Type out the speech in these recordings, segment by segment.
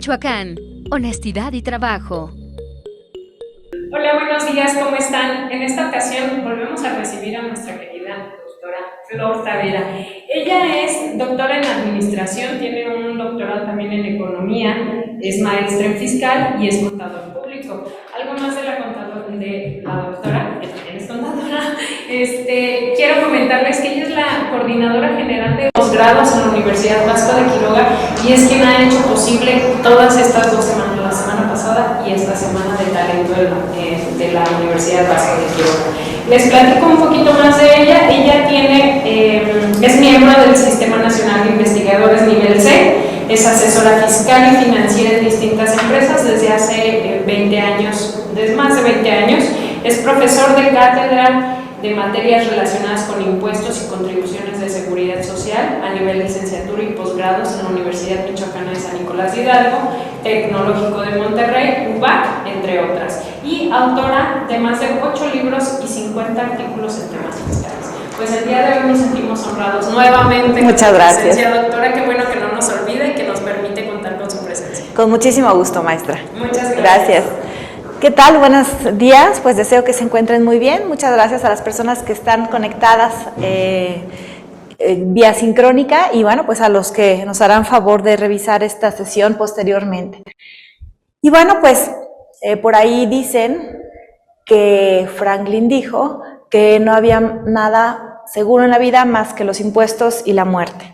Michoacán, honestidad y trabajo. Hola, buenos días, ¿cómo están? En esta ocasión volvemos a recibir a nuestra querida doctora Flor Tavera. Ella es doctora en administración, tiene un doctorado también en economía, es maestra en fiscal y es contador público. Algo más de la doctora, que también es contadora. Quiero comentarles que ella es la coordinadora general de posgrados en la Universidad Vasco de Quiroga y es quien ha hecho posible todas estas 2 semanas, la semana pasada y esta semana de talento de la Universidad Vasco de Quiroga. Les platico un poquito más de ella. Ella es miembro del Sistema Nacional de Investigadores Nivel C, es asesora fiscal y financiera en distintas empresas desde hace 20 años, desde más de 20 años, es profesor de cátedra de materias relacionadas con impuestos y contribuciones de seguridad social a nivel licenciatura y posgrados en la Universidad Michoacana de San Nicolás de Hidalgo, Tecnológico de Monterrey, UBAC, entre otras, y autora de más de 8 libros y 50 artículos en temas fiscales. Pues el día de hoy nos sentimos honrados nuevamente. Muchas gracias. Doctora, qué bueno que no nos olvide y que nos permite contar con su presencia. Con muchísimo gusto, maestra. Muchas gracias. Gracias. ¿Qué tal? Buenos días. Pues deseo que se encuentren muy bien. Muchas gracias a las personas que están conectadas vía sincrónica y bueno, pues a los que nos harán favor de revisar esta sesión posteriormente. Y bueno, pues por ahí dicen que Franklin dijo que no había nada seguro en la vida más que los impuestos y la muerte.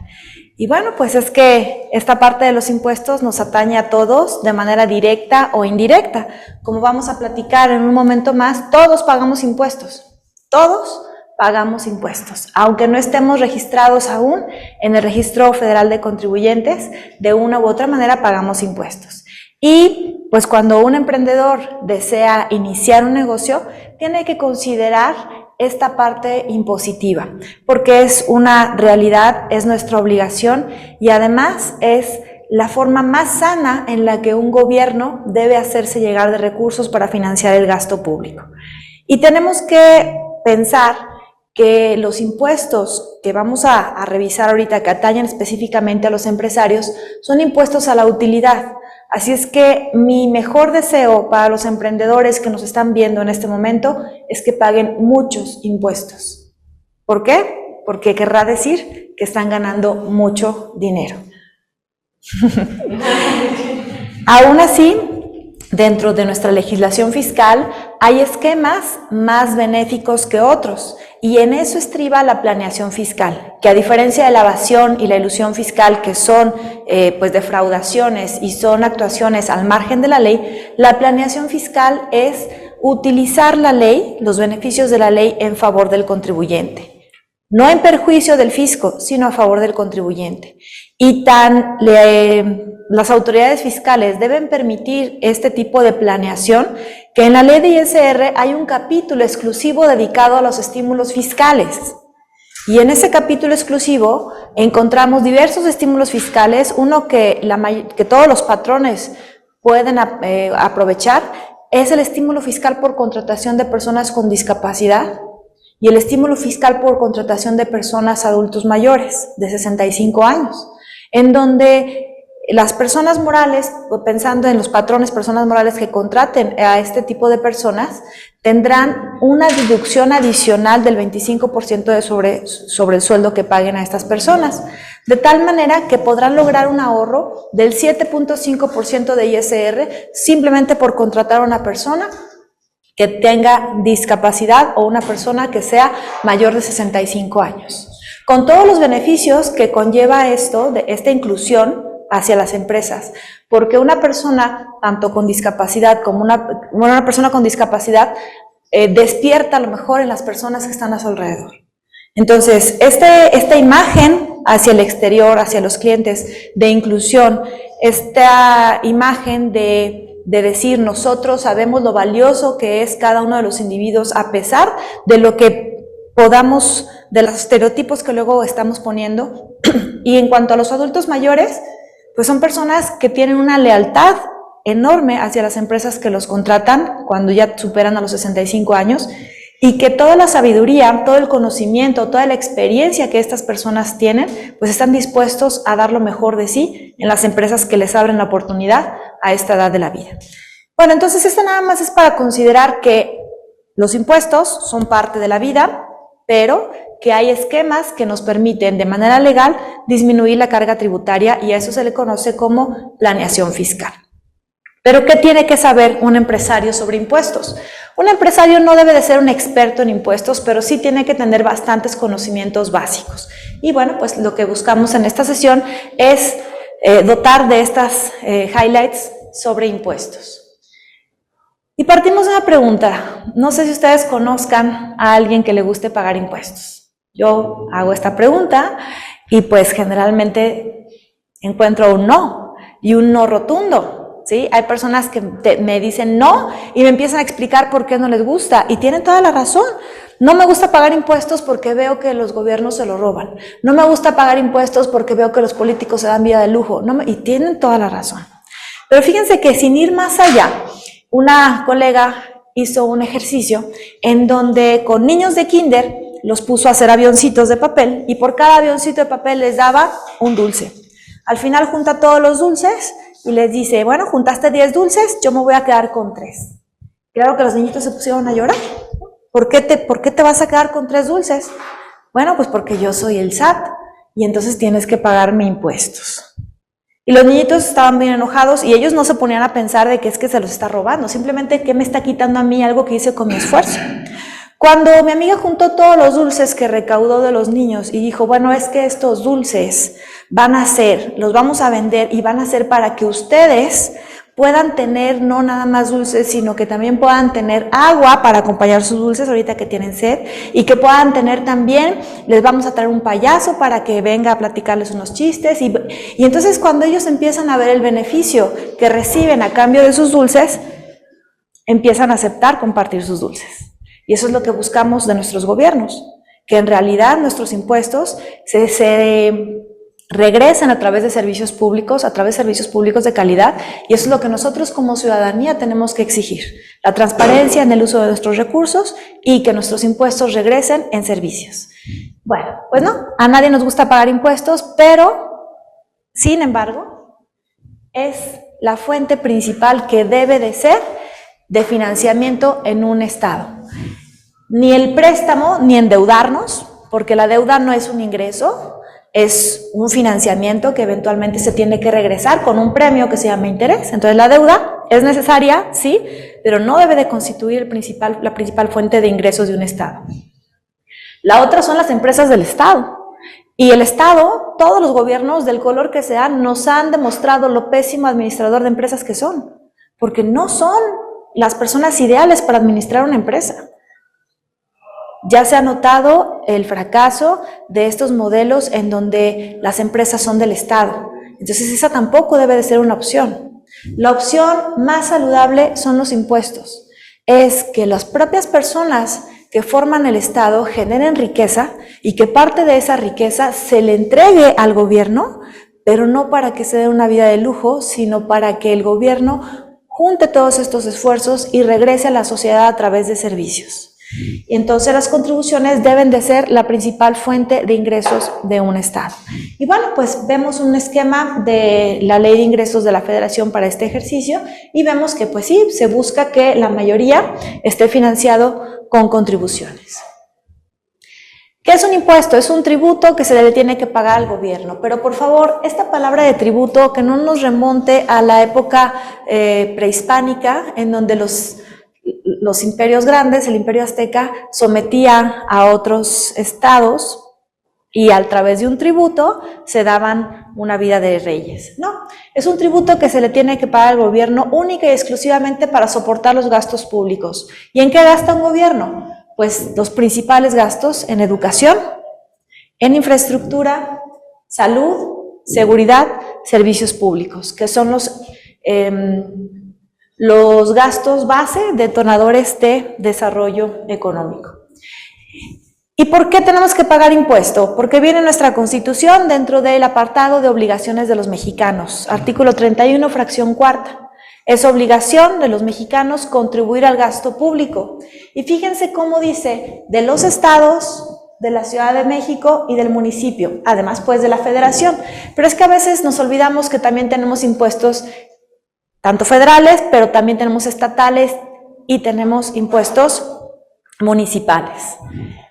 Y bueno, pues es que esta parte de los impuestos nos atañe a todos de manera directa o indirecta. Como vamos a platicar en un momento más, todos pagamos impuestos. Todos pagamos impuestos. Aunque no estemos registrados aún en el Registro Federal de Contribuyentes, de una u otra manera pagamos impuestos. Y pues cuando un emprendedor desea iniciar un negocio, tiene que considerar esta parte impositiva, porque es una realidad, es nuestra obligación y además es la forma más sana en la que un gobierno debe hacerse llegar de recursos para financiar el gasto público. Y tenemos que pensar que los impuestos que vamos a revisar ahorita, que atañen específicamente a los empresarios, son impuestos a la utilidad. Así es que mi mejor deseo para los emprendedores que nos están viendo en este momento es que paguen muchos impuestos. ¿Por qué? Porque querrá decir que están ganando mucho dinero. Aún así, dentro de nuestra legislación fiscal hay esquemas más benéficos que otros y en eso estriba la planeación fiscal, que a diferencia de la evasión y la ilusión fiscal, que son pues defraudaciones y son actuaciones al margen de la ley, la planeación fiscal es utilizar la ley, los beneficios de la ley en favor del contribuyente. No en perjuicio del fisco, sino a favor del contribuyente. Y las autoridades fiscales deben permitir este tipo de planeación, que en la ley de ISR hay un capítulo exclusivo dedicado a los estímulos fiscales. Y en ese capítulo exclusivo encontramos diversos estímulos fiscales, uno que todos los patrones pueden aprovechar, es el estímulo fiscal por contratación de personas con discapacidad, y el estímulo fiscal por contratación de personas adultos mayores de 65 años, en donde las personas morales, pensando en los patrones, personas morales que contraten a este tipo de personas, tendrán una deducción adicional del 25% sobre el sueldo que paguen a estas personas, de tal manera que podrán lograr un ahorro del 7.5% de ISR simplemente por contratar a una persona que tenga discapacidad o una persona que sea mayor de 65 años. Con todos los beneficios que conlleva esto, de esta inclusión hacia las empresas, porque una persona, tanto con discapacidad como una persona con discapacidad, despierta a lo mejor en las personas que están a su alrededor. Entonces, esta imagen hacia el exterior, hacia los clientes de inclusión, esta imagen de decir nosotros sabemos lo valioso que es cada uno de los individuos a pesar de lo que podamos, de los estereotipos que luego estamos poniendo. Y en cuanto a los adultos mayores, pues son personas que tienen una lealtad enorme hacia las empresas que los contratan cuando ya superan a los 65 años y que toda la sabiduría, todo el conocimiento, toda la experiencia que estas personas tienen, pues están dispuestos a dar lo mejor de sí en las empresas que les abren la oportunidad a esta edad de la vida. Bueno, entonces esto nada más es para considerar que los impuestos son parte de la vida, pero que hay esquemas que nos permiten de manera legal disminuir la carga tributaria y a eso se le conoce como planeación fiscal. Pero ¿qué tiene que saber un empresario sobre impuestos? Un empresario no debe de ser un experto en impuestos, pero sí tiene que tener bastantes conocimientos básicos. Y bueno, pues lo que buscamos en esta sesión es dotar de estas highlights sobre impuestos. Y partimos de una pregunta. No sé si ustedes conozcan a alguien que le guste pagar impuestos. Yo hago esta pregunta y pues generalmente encuentro un no, y un no rotundo. ¿Sí? Hay personas que me dicen no y me empiezan a explicar por qué no les gusta y tienen toda la razón. No me gusta pagar impuestos porque veo que los gobiernos se lo roban. No me gusta pagar impuestos porque veo que los políticos se dan vida de lujo. Y tienen toda la razón. Pero fíjense que sin ir más allá, una colega hizo un ejercicio en donde con niños de kinder los puso a hacer avioncitos de papel y por cada avioncito de papel les daba un dulce. Al final junta todos los dulces y les dice, bueno, juntaste 10 dulces, yo me voy a quedar con 3. Claro que los niñitos se pusieron a llorar. ¿Por qué te vas a quedar con 3 dulces? Bueno, pues porque yo soy el SAT y entonces tienes que pagarme impuestos. Y los niñitos estaban bien enojados y ellos no se ponían a pensar de que es que se los está robando, simplemente que me está quitando a mí algo que hice con mi esfuerzo. Cuando mi amiga juntó todos los dulces que recaudó de los niños y dijo, bueno, es que estos dulces los vamos a vender y van a ser para que ustedes puedan tener no nada más dulces, sino que también puedan tener agua para acompañar sus dulces ahorita que tienen sed y que puedan tener también, les vamos a traer un payaso para que venga a platicarles unos chistes y entonces cuando ellos empiezan a ver el beneficio que reciben a cambio de sus dulces, empiezan a aceptar compartir sus dulces. Y eso es lo que buscamos de nuestros gobiernos, que en realidad nuestros impuestos se regresen a través de servicios públicos, de calidad, y eso es lo que nosotros como ciudadanía tenemos que exigir, la transparencia en el uso de nuestros recursos y que nuestros impuestos regresen en servicios. Bueno, pues no, a nadie nos gusta pagar impuestos, pero, sin embargo, es la fuente principal que debe de ser de financiamiento en un Estado. Ni el préstamo, ni endeudarnos, porque la deuda no es un ingreso, es un financiamiento que eventualmente se tiene que regresar con un premio que se llama interés. Entonces la deuda es necesaria, sí, pero no debe de constituir la principal fuente de ingresos de un Estado. La otra son las empresas del Estado. Y el Estado, todos los gobiernos del color que sean, nos han demostrado lo pésimo administrador de empresas que son, porque no son las personas ideales para administrar una empresa. Ya se ha notado el fracaso de estos modelos en donde las empresas son del Estado. Entonces esa tampoco debe de ser una opción. La opción más saludable son los impuestos. Es que las propias personas que forman el Estado generen riqueza y que parte de esa riqueza se le entregue al gobierno, pero no para que se dé una vida de lujo, sino para que el gobierno junte todos estos esfuerzos y regrese a la sociedad a través de servicios. Y entonces las contribuciones deben de ser la principal fuente de ingresos de un Estado. Y bueno, pues vemos un esquema de la Ley de Ingresos de la Federación para este ejercicio y vemos que pues sí, se busca que la mayoría esté financiado con contribuciones. ¿Qué es un impuesto? Es un tributo que se le tiene que pagar al gobierno, pero por favor, esta palabra de tributo que no nos remonte a la época prehispánica, en donde los imperios grandes, el imperio azteca, sometía a otros estados y a través de un tributo se daban una vida de reyes. No, es un tributo que se le tiene que pagar al gobierno única y exclusivamente para soportar los gastos públicos. ¿Y en qué gasta un gobierno? Pues los principales gastos en educación, en infraestructura, salud, seguridad, servicios públicos, que son los gastos base detonadores de desarrollo económico. ¿Y por qué tenemos que pagar impuesto? Porque viene nuestra Constitución dentro del apartado de obligaciones de los mexicanos, artículo 31, fracción cuarta, Es obligación de los mexicanos contribuir al gasto público. Y fíjense cómo dice, de los estados, de la Ciudad de México y del municipio, además pues de la federación. Pero es que a veces nos olvidamos que también tenemos impuestos tanto federales, pero también tenemos estatales y tenemos impuestos municipales.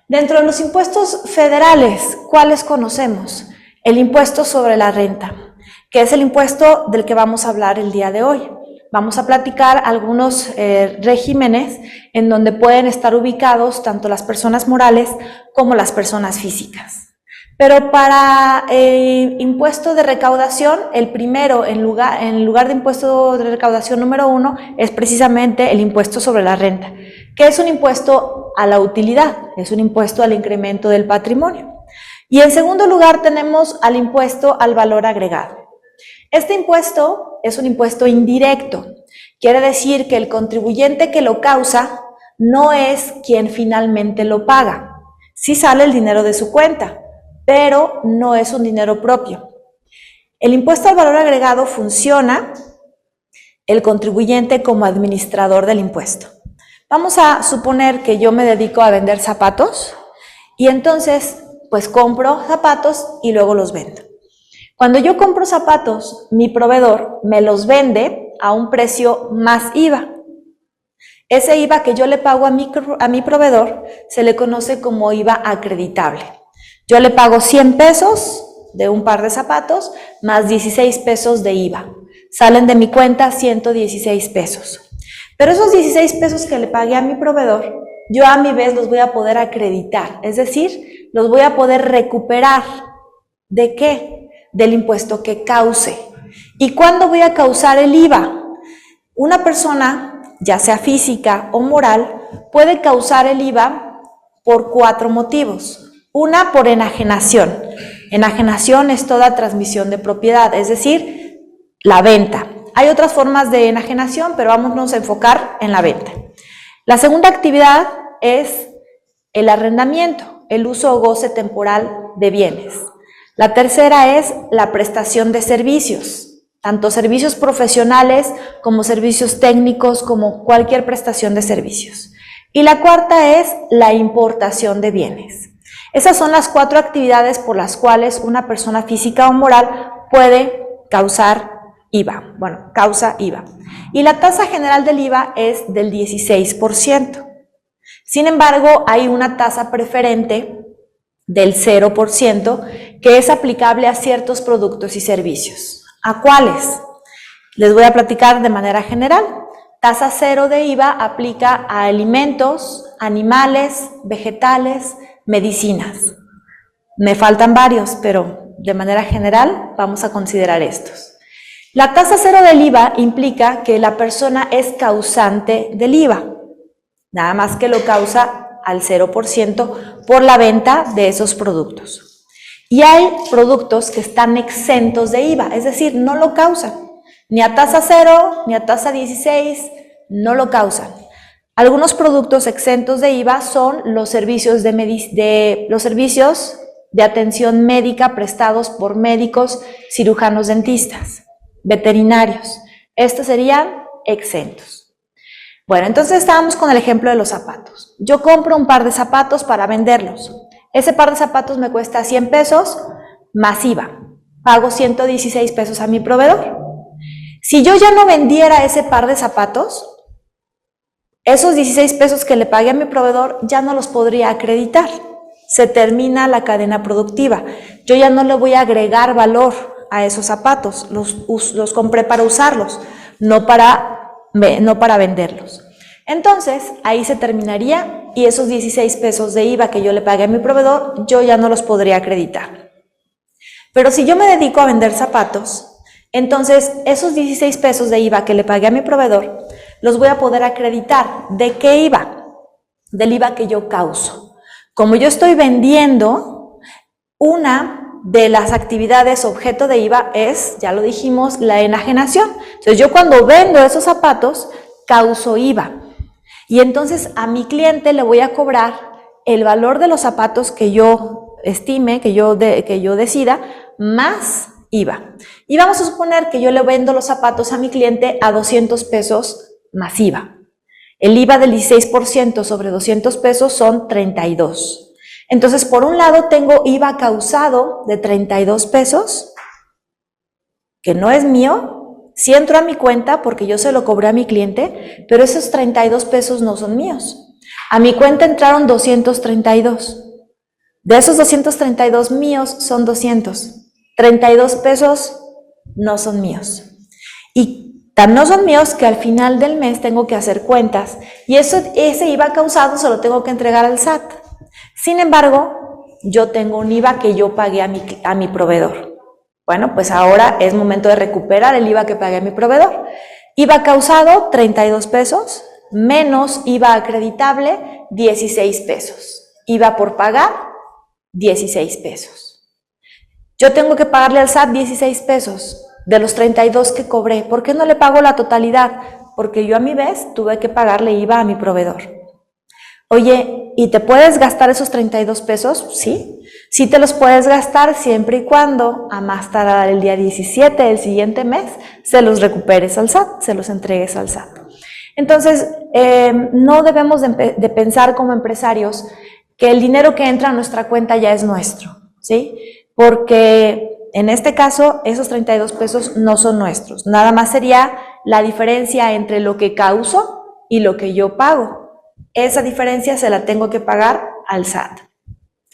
Dentro de los impuestos federales, ¿cuáles conocemos? El impuesto sobre la renta, que es el impuesto del que vamos a hablar el día de hoy. Vamos a platicar algunos regímenes en donde pueden estar ubicados tanto las personas morales como las personas físicas. Pero para impuesto de recaudación, el primero en lugar de impuesto de recaudación número 1 es precisamente el impuesto sobre la renta, que es un impuesto a la utilidad, es un impuesto al incremento del patrimonio. Y en segundo lugar tenemos al impuesto al valor agregado. Este impuesto es un impuesto indirecto, quiere decir que el contribuyente que lo causa no es quien finalmente lo paga. Sí sale el dinero de su cuenta, pero no es un dinero propio. El impuesto al valor agregado funciona el contribuyente como administrador del impuesto. Vamos a suponer que yo me dedico a vender zapatos y entonces pues compro zapatos y luego los vendo. Cuando yo compro zapatos, mi proveedor me los vende a un precio más IVA. Ese IVA que yo le pago a mi proveedor se le conoce como IVA acreditable. Yo le pago 100 pesos de un par de zapatos más 16 pesos de IVA. Salen de mi cuenta 116 pesos. Pero esos 16 pesos que le pagué a mi proveedor, yo a mi vez los voy a poder acreditar, es decir, los voy a poder recuperar. ¿De qué? Del impuesto que cause. ¿Y cuándo voy a causar el IVA? Una persona, ya sea física o moral, puede causar el IVA por 4 motivos. Una, por enajenación. Enajenación es toda transmisión de propiedad, es decir, la venta. Hay otras formas de enajenación, pero vámonos a enfocar en la venta. La segunda actividad es el arrendamiento, el uso o goce temporal de bienes. La tercera es la prestación de servicios, tanto servicios profesionales como servicios técnicos, como cualquier prestación de servicios. Y la cuarta es la importación de bienes. Esas son las 4 actividades por las cuales una persona física o moral puede causar IVA. Bueno, causa IVA. Y la tasa general del IVA es del 16%. Sin embargo, hay una tasa preferente del 0% que es aplicable a ciertos productos y servicios. ¿A cuáles? Les voy a platicar de manera general. Tasa 0 de IVA aplica a alimentos, animales, vegetales, medicinas. Me faltan varios, pero de manera general vamos a considerar estos. La tasa 0 del IVA implica que la persona es causante del IVA, nada más que lo causa al 0% por la venta de esos productos. Y hay productos que están exentos de IVA, es decir, no lo causan, ni a tasa 0, ni a tasa 16, no lo causan. Algunos productos exentos de IVA son los servicios de atención médica prestados por médicos, cirujanos dentistas, veterinarios. Estos serían exentos. Bueno, entonces estábamos con el ejemplo de los zapatos. Yo compro un par de zapatos para venderlos. Ese par de zapatos me cuesta 100 pesos más IVA. Pago 116 pesos a mi proveedor. Si yo ya no vendiera ese par de zapatos, esos 16 pesos que le pagué a mi proveedor ya no los podría acreditar. Se termina la cadena productiva. Yo ya no le voy a agregar valor a esos zapatos. Los compré para usarlos, no para venderlos. Entonces, ahí se terminaría y esos 16 pesos de IVA que yo le pagué a mi proveedor, yo ya no los podría acreditar. Pero si yo me dedico a vender zapatos, entonces esos 16 pesos de IVA que le pagué a mi proveedor, los voy a poder acreditar. ¿De qué IVA? Del IVA que yo causo. Como yo estoy vendiendo, una de las actividades objeto de IVA es, ya lo dijimos, la enajenación. Entonces yo cuando vendo esos zapatos, causo IVA. Y entonces a mi cliente le voy a cobrar el valor de los zapatos que yo estime, que yo decida, más IVA. Y vamos a suponer que yo le vendo los zapatos a mi cliente a 200 pesos más IVA. El IVA del 16% sobre 200 pesos son 32. Entonces, por un lado tengo IVA causado de 32 pesos, que no es mío, sí entró a mi cuenta porque yo se lo cobré a mi cliente, pero esos 32 pesos no son míos. A mi cuenta entraron 232. De esos 232 míos son 200. 32 pesos no son míos. Y tan no son míos que al final del mes tengo que hacer cuentas y ese IVA causado se lo tengo que entregar al SAT. Sin embargo, yo tengo un IVA que yo pagué a mi proveedor. Bueno, pues ahora es momento de recuperar el IVA que pagué a mi proveedor. IVA causado, 32 pesos, menos IVA acreditable, 16 pesos. IVA por pagar, 16 pesos. Yo tengo que pagarle al SAT 16 pesos de los 32 que cobré. ¿Por qué no le pago la totalidad? Porque yo a mi vez tuve que pagarle IVA a mi proveedor. Oye, ¿y te puedes gastar esos 32 pesos? Sí, sí te los puedes gastar siempre y cuando a más tardar el día 17 del siguiente mes se los recuperes al SAT, se los entregues al SAT. Entonces, no debemos de pensar como empresarios que el dinero que entra a nuestra cuenta ya es nuestro, ¿sí? Porque en este caso, esos 32 pesos no son nuestros. Nada más sería la diferencia entre lo que causo y lo que yo pago. Esa diferencia se la tengo que pagar al SAT.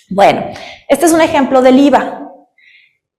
Bueno, este es un ejemplo del IVA,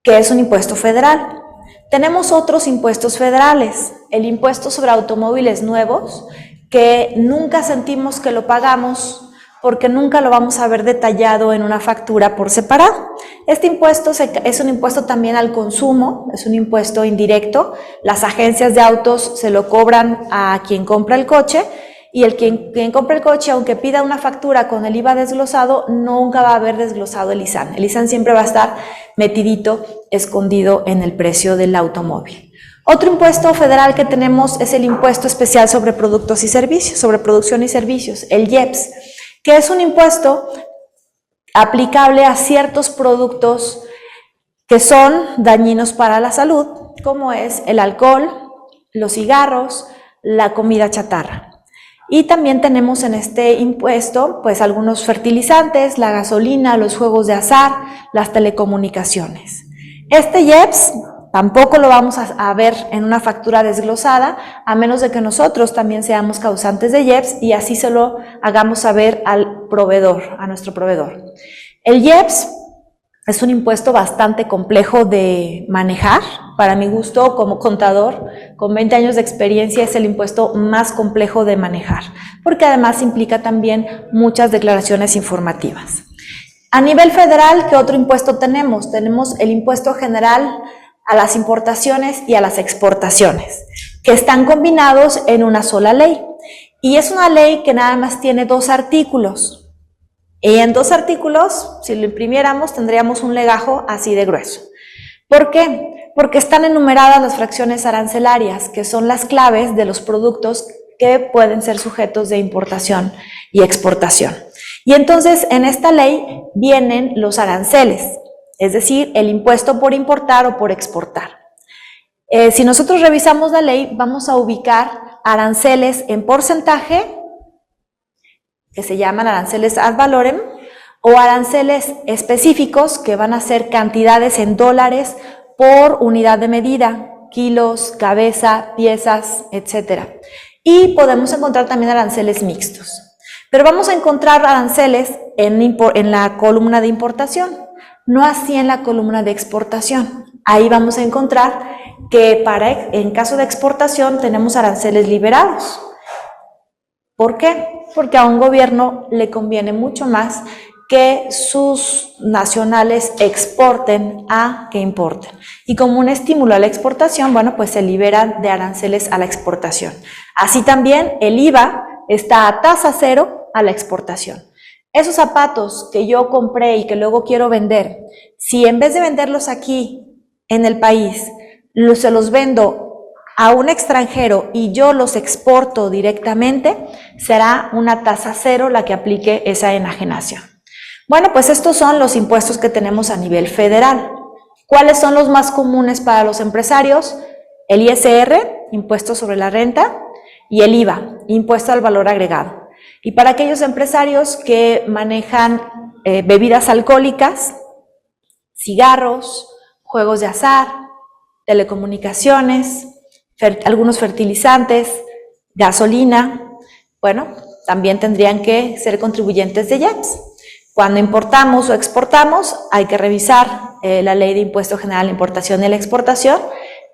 que es un impuesto federal. Tenemos otros impuestos federales. El impuesto sobre automóviles nuevos, que nunca sentimos que lo pagamos porque nunca lo vamos a ver detallado en una factura por separado. Este impuesto es un impuesto también al consumo, es un impuesto indirecto. Las agencias de autos se lo cobran a quien compra el coche y quien compra el coche, aunque pida una factura con el IVA desglosado, nunca va a haber desglosado el ISAN. El ISAN siempre va a estar metidito, escondido en el precio del automóvil. Otro impuesto federal que tenemos es el impuesto especial sobre productos y servicios, sobre producción y servicios, el IEPS, que es un impuesto aplicable a ciertos productos que son dañinos para la salud, como es el alcohol, los cigarros, la comida chatarra. Y también tenemos en este impuesto pues algunos fertilizantes, la gasolina, los juegos de azar, las telecomunicaciones. Este IEPS tampoco lo vamos a ver en una factura desglosada, a menos de que nosotros también seamos causantes de IEPS y así se lo hagamos saber al proveedor, a nuestro proveedor. El IEPS es un impuesto bastante complejo de manejar. Para mi gusto, como contador, con 20 años de experiencia, es el impuesto más complejo de manejar, porque además implica también muchas declaraciones informativas. A nivel federal, ¿qué otro impuesto tenemos? Tenemos el impuesto general a las importaciones y a las exportaciones, que están combinados en una sola ley. Y es una ley que nada más tiene 2 artículos. Y en 2 artículos, si lo imprimiéramos, tendríamos un legajo así de grueso. ¿Por qué? Porque están enumeradas las fracciones arancelarias, que son las claves de los productos que pueden ser sujetos de importación y exportación. Y entonces, en esta ley vienen los aranceles, es decir, el impuesto por importar o por exportar. Si nosotros revisamos la ley, vamos a ubicar aranceles en porcentaje, que se llaman aranceles ad valorem, o aranceles específicos, que van a ser cantidades en dólares por unidad de medida, kilos, cabeza, piezas, etc. Y podemos encontrar también aranceles mixtos. Pero vamos a encontrar aranceles en la columna de importación, no así en la columna de exportación. Ahí vamos a encontrar que en caso de exportación tenemos aranceles liberados. ¿Por qué? Porque a un gobierno le conviene mucho más que sus nacionales exporten a que importen. Y como un estímulo a la exportación, bueno, pues se liberan de aranceles a la exportación. Así también el IVA está a tasa cero a la exportación. Esos zapatos que yo compré y que luego quiero vender, si en vez de venderlos aquí en el país, se los vendo a un extranjero y yo los exporto directamente, será una tasa cero la que aplique esa enajenación. Bueno, pues estos son los impuestos que tenemos a nivel federal. ¿Cuáles son los más comunes para los empresarios? El ISR, impuesto sobre la renta, y el IVA, impuesto al valor agregado. Y para aquellos empresarios que manejan bebidas alcohólicas, cigarros, juegos de azar, telecomunicaciones, algunos fertilizantes, gasolina, bueno, también tendrían que ser contribuyentes de IEPS. Cuando importamos o exportamos, hay que revisar la Ley de Impuesto General a la Importación y la Exportación,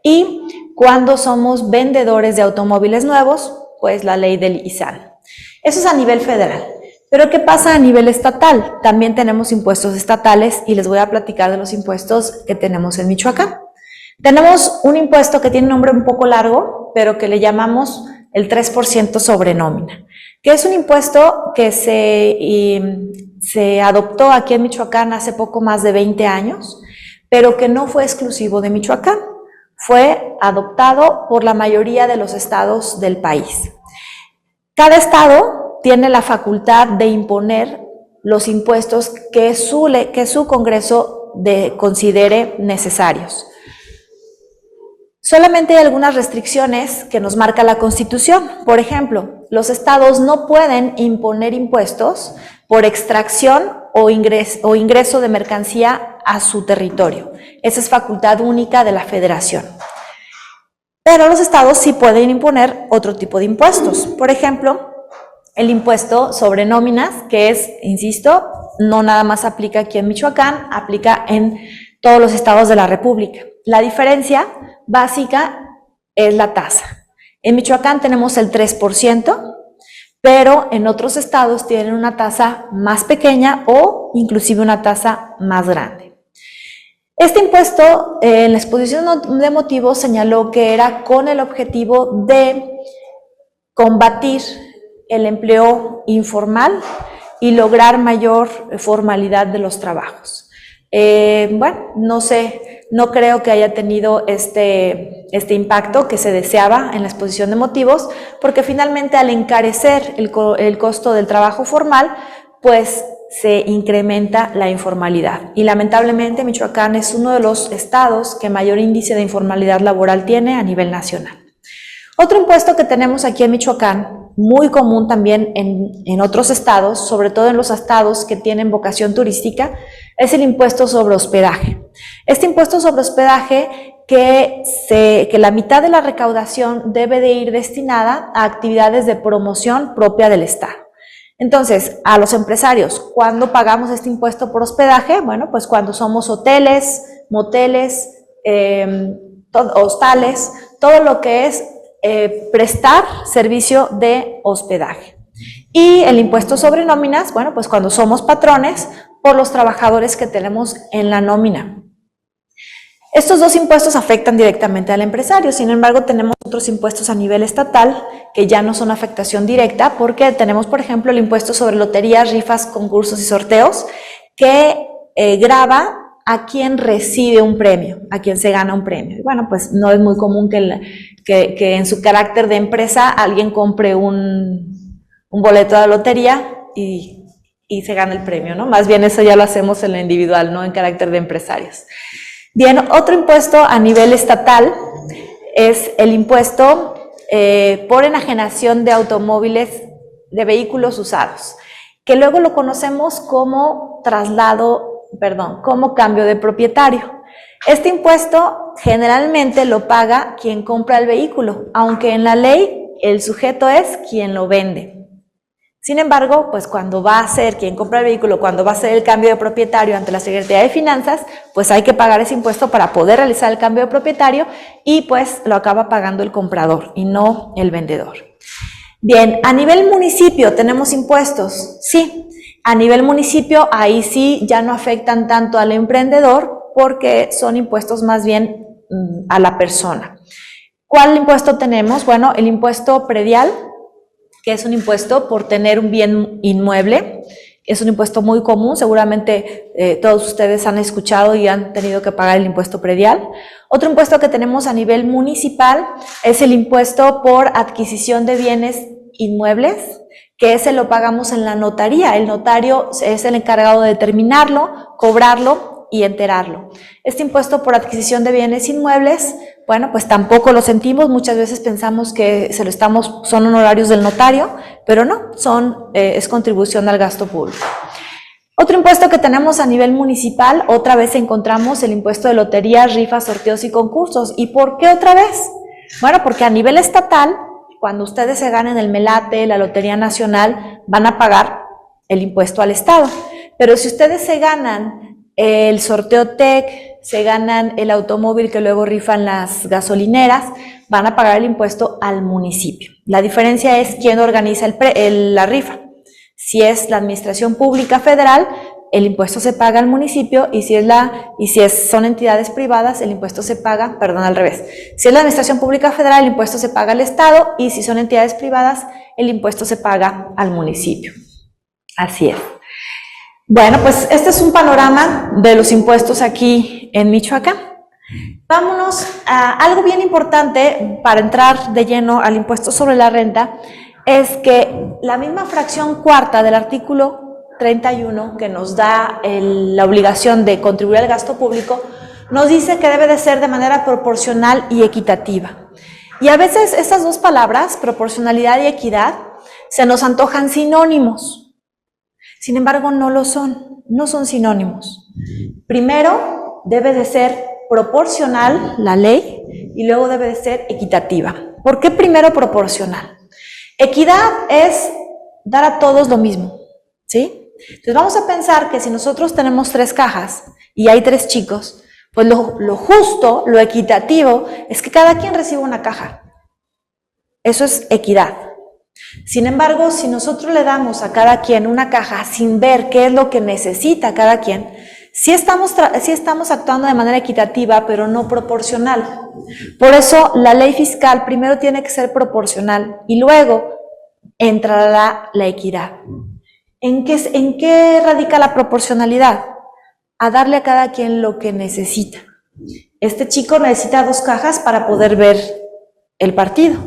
y cuando somos vendedores de automóviles nuevos, pues la ley del ISAN. Eso es a nivel federal. Pero ¿qué pasa a nivel estatal? También tenemos impuestos estatales y les voy a platicar de los impuestos que tenemos en Michoacán. Tenemos un impuesto que tiene un nombre un poco largo, pero que le llamamos el 3% sobre nómina, que es un impuesto que se adoptó aquí en Michoacán hace poco más de 20 años, pero que no fue exclusivo de Michoacán. Fue adoptado por la mayoría de los estados del país. Cada estado tiene la facultad de imponer los impuestos que su Congreso considere necesarios. Solamente hay algunas restricciones que nos marca la Constitución. Por ejemplo, los estados no pueden imponer impuestos por extracción o ingreso de mercancía a su territorio. Esa es facultad única de la Federación. Pero los estados sí pueden imponer otro tipo de impuestos. Por ejemplo, el impuesto sobre nóminas, que es, insisto, no nada más aplica aquí en Michoacán, aplica en todos los estados de la República. La diferencia básica es la tasa. En Michoacán tenemos el 3%, pero en otros estados tienen una tasa más pequeña o inclusive una tasa más grande. Este impuesto, en la exposición de motivos, señaló que era con el objetivo de combatir el empleo informal y lograr mayor formalidad de los trabajos. Bueno, no sé, no creo que haya tenido este impacto que se deseaba en la exposición de motivos, porque finalmente al encarecer el costo del trabajo formal, pues se incrementa la informalidad. Y lamentablemente Michoacán es uno de los estados que mayor índice de informalidad laboral tiene a nivel nacional. Otro impuesto que tenemos aquí en Michoacán, muy común también en otros estados, sobre todo en los estados que tienen vocación turística, es el impuesto sobre hospedaje. Este impuesto sobre hospedaje que la mitad de la recaudación debe de ir destinada a actividades de promoción propia del estado. Entonces, a los empresarios, ¿cuándo pagamos este impuesto por hospedaje? Bueno, pues cuando somos hoteles, moteles, hostales, todo lo que es prestar servicio de hospedaje. Y el impuesto sobre nóminas, bueno, pues cuando somos patrones por los trabajadores que tenemos en la nómina. Estos dos impuestos afectan directamente al empresario, sin embargo tenemos otros impuestos a nivel estatal que ya no son afectación directa, porque tenemos, por ejemplo, el impuesto sobre loterías, rifas, concursos y sorteos, que grava a quien recibe un premio, a quien se gana un premio. Y bueno, pues no es muy común que en su carácter de empresa alguien compre un boleto de lotería y se gane el premio, ¿no? Más bien eso ya lo hacemos en lo individual, no en carácter de empresarios. Bien, otro impuesto a nivel estatal es el impuesto por enajenación de automóviles, de vehículos usados, que luego lo conocemos como como cambio de propietario. Este impuesto generalmente lo paga quien compra el vehículo, aunque en la ley el sujeto es quien lo vende. Sin embargo, pues cuando va a ser quien compra el vehículo, cuando va a ser el cambio de propietario ante la Secretaría de Finanzas, pues hay que pagar ese impuesto para poder realizar el cambio de propietario y pues lo acaba pagando el comprador y no el vendedor. Bien, a nivel municipio tenemos impuestos, sí. A nivel municipio, ahí sí ya no afectan tanto al emprendedor porque son impuestos más bien a la persona. ¿Cuál impuesto tenemos? Bueno, el impuesto predial, que es un impuesto por tener un bien inmueble. Es un impuesto muy común, seguramente todos ustedes han escuchado y han tenido que pagar el impuesto predial. Otro impuesto que tenemos a nivel municipal es el impuesto por adquisición de bienes inmuebles, que ese lo pagamos en la notaría. El notario es el encargado de determinarlo, cobrarlo y enterarlo. Este impuesto por adquisición de bienes inmuebles, bueno, pues tampoco lo sentimos, muchas veces pensamos que son honorarios del notario, pero no, es contribución al gasto público. Otro impuesto que tenemos a nivel municipal, otra vez encontramos el impuesto de loterías, rifas, sorteos y concursos. ¿Y por qué otra vez? Bueno, porque a nivel estatal, cuando ustedes se ganen el Melate, la Lotería Nacional, van a pagar el impuesto al Estado. Pero si ustedes se ganan el sorteo TEC, se ganan el automóvil que luego rifan las gasolineras, van a pagar el impuesto al municipio. La diferencia es quién organiza la rifa. Si es la administración pública federal, el impuesto se paga al municipio, y son entidades privadas, el impuesto se paga, al revés. Si es la administración pública federal, el impuesto se paga al Estado, y si son entidades privadas, el impuesto se paga al municipio. Así es. Bueno, pues este es un panorama de los impuestos aquí en Michoacán. Vámonos a algo bien importante para entrar de lleno al impuesto sobre la renta, es que la misma fracción cuarta del artículo 31, que nos da la obligación de contribuir al gasto público, nos dice que debe de ser de manera proporcional y equitativa. Y a veces estas dos palabras, proporcionalidad y equidad, se nos antojan sinónimos. Sin embargo, no lo son, no son sinónimos. Primero, debe de ser proporcional la ley y luego debe de ser equitativa. ¿Por qué primero proporcional? Equidad es dar a todos lo mismo, ¿sí? Entonces vamos a pensar que si nosotros tenemos 3 cajas y hay 3 chicos, pues lo justo, lo equitativo, es que cada quien reciba una caja. Eso es equidad. Sin embargo, si nosotros le damos a cada quien una caja sin ver qué es lo que necesita cada quien, sí estamos actuando de manera equitativa, pero no proporcional. Por eso la ley fiscal primero tiene que ser proporcional y luego entrará la equidad. ¿En qué radica la proporcionalidad? A darle a cada quien lo que necesita. Este chico necesita 2 cajas para poder ver el partido.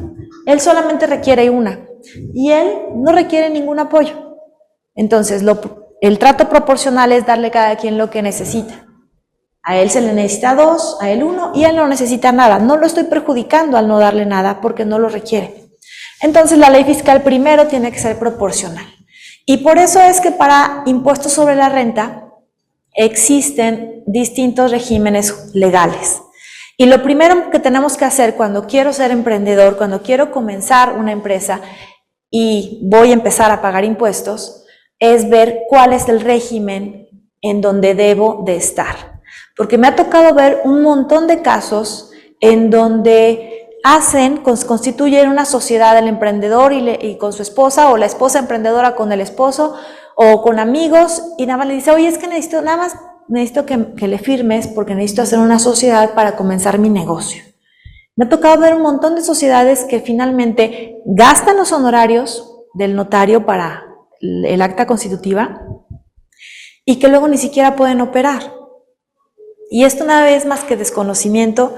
Él solamente requiere una y él no requiere ningún apoyo. Entonces, el trato proporcional es darle a cada quien lo que necesita. A él se le necesita 2, a él 1 y él no necesita nada. No lo estoy perjudicando al no darle nada porque no lo requiere. Entonces, la ley fiscal primero tiene que ser proporcional. Y por eso es que para impuestos sobre la renta existen distintos regímenes legales. Y lo primero que tenemos que hacer cuando quiero ser emprendedor, cuando quiero comenzar una empresa y voy a empezar a pagar impuestos, es ver cuál es el régimen en donde debo de estar. Porque me ha tocado ver un montón de casos en donde constituyen una sociedad el emprendedor y con su esposa, o la esposa emprendedora con el esposo, o con amigos, y nada más le dice, oye, es que necesito que le firmes porque necesito hacer una sociedad para comenzar mi negocio. Me ha tocado ver un montón de sociedades que finalmente gastan los honorarios del notario para el acta constitutiva y que luego ni siquiera pueden operar. Y esto nada es más que desconocimiento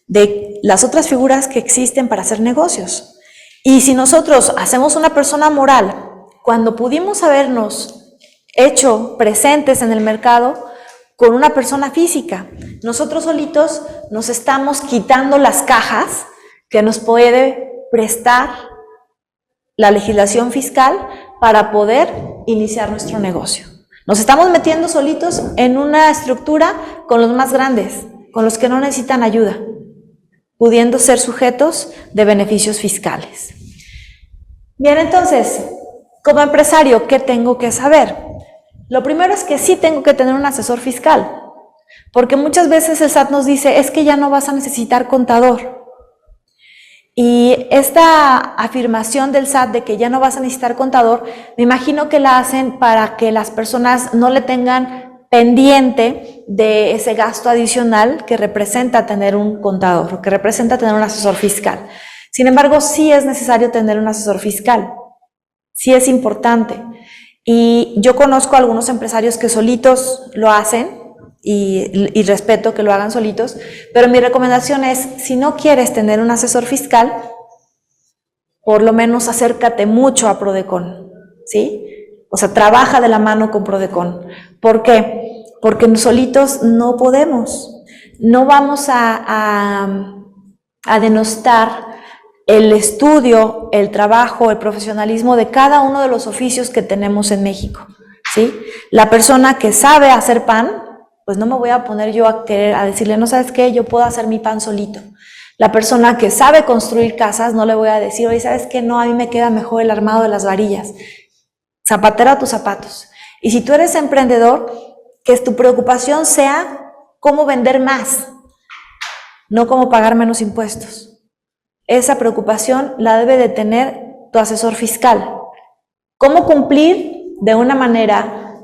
de las otras figuras que existen para hacer negocios. Y si nosotros hacemos una persona moral, cuando pudimos habernos hecho presentes en el mercado con una persona física, nosotros solitos nos estamos quitando las cajas que nos puede prestar la legislación fiscal para poder iniciar nuestro negocio. Nos estamos metiendo solitos en una estructura con los más grandes, con los que no necesitan ayuda, pudiendo ser sujetos de beneficios fiscales. Bien, entonces, como empresario, ¿qué tengo que saber? Lo primero es que sí tengo que tener un asesor fiscal, porque muchas veces el SAT nos dice, es que ya no vas a necesitar contador. Y esta afirmación del SAT de que ya no vas a necesitar contador, me imagino que la hacen para que las personas no le tengan pendiente de ese gasto adicional que representa tener un contador, o que representa tener un asesor fiscal. Sin embargo, sí es necesario tener un asesor fiscal, sí es importante. Y yo conozco a algunos empresarios que solitos lo hacen, y respeto que lo hagan solitos, pero mi recomendación es, si no quieres tener un asesor fiscal, por lo menos acércate mucho a Prodecon, ¿sí? O sea, trabaja de la mano con Prodecon. ¿Por qué? porque solitos no podemos. No vamos a denostar el estudio, el trabajo, el profesionalismo de cada uno de los oficios que tenemos en México, ¿sí? La persona que sabe hacer pan, pues no me voy a poner yo a decirle, no, ¿sabes qué? Yo puedo hacer mi pan solito. La persona que sabe construir casas, no le voy a decir, oye, ¿sabes qué? No, a mí me queda mejor el armado de las varillas. Zapatero a tus zapatos. Y si tú eres emprendedor, que tu preocupación sea cómo vender más, no cómo pagar menos impuestos. Esa preocupación la debe de tener tu asesor fiscal. ¿Cómo cumplir de una manera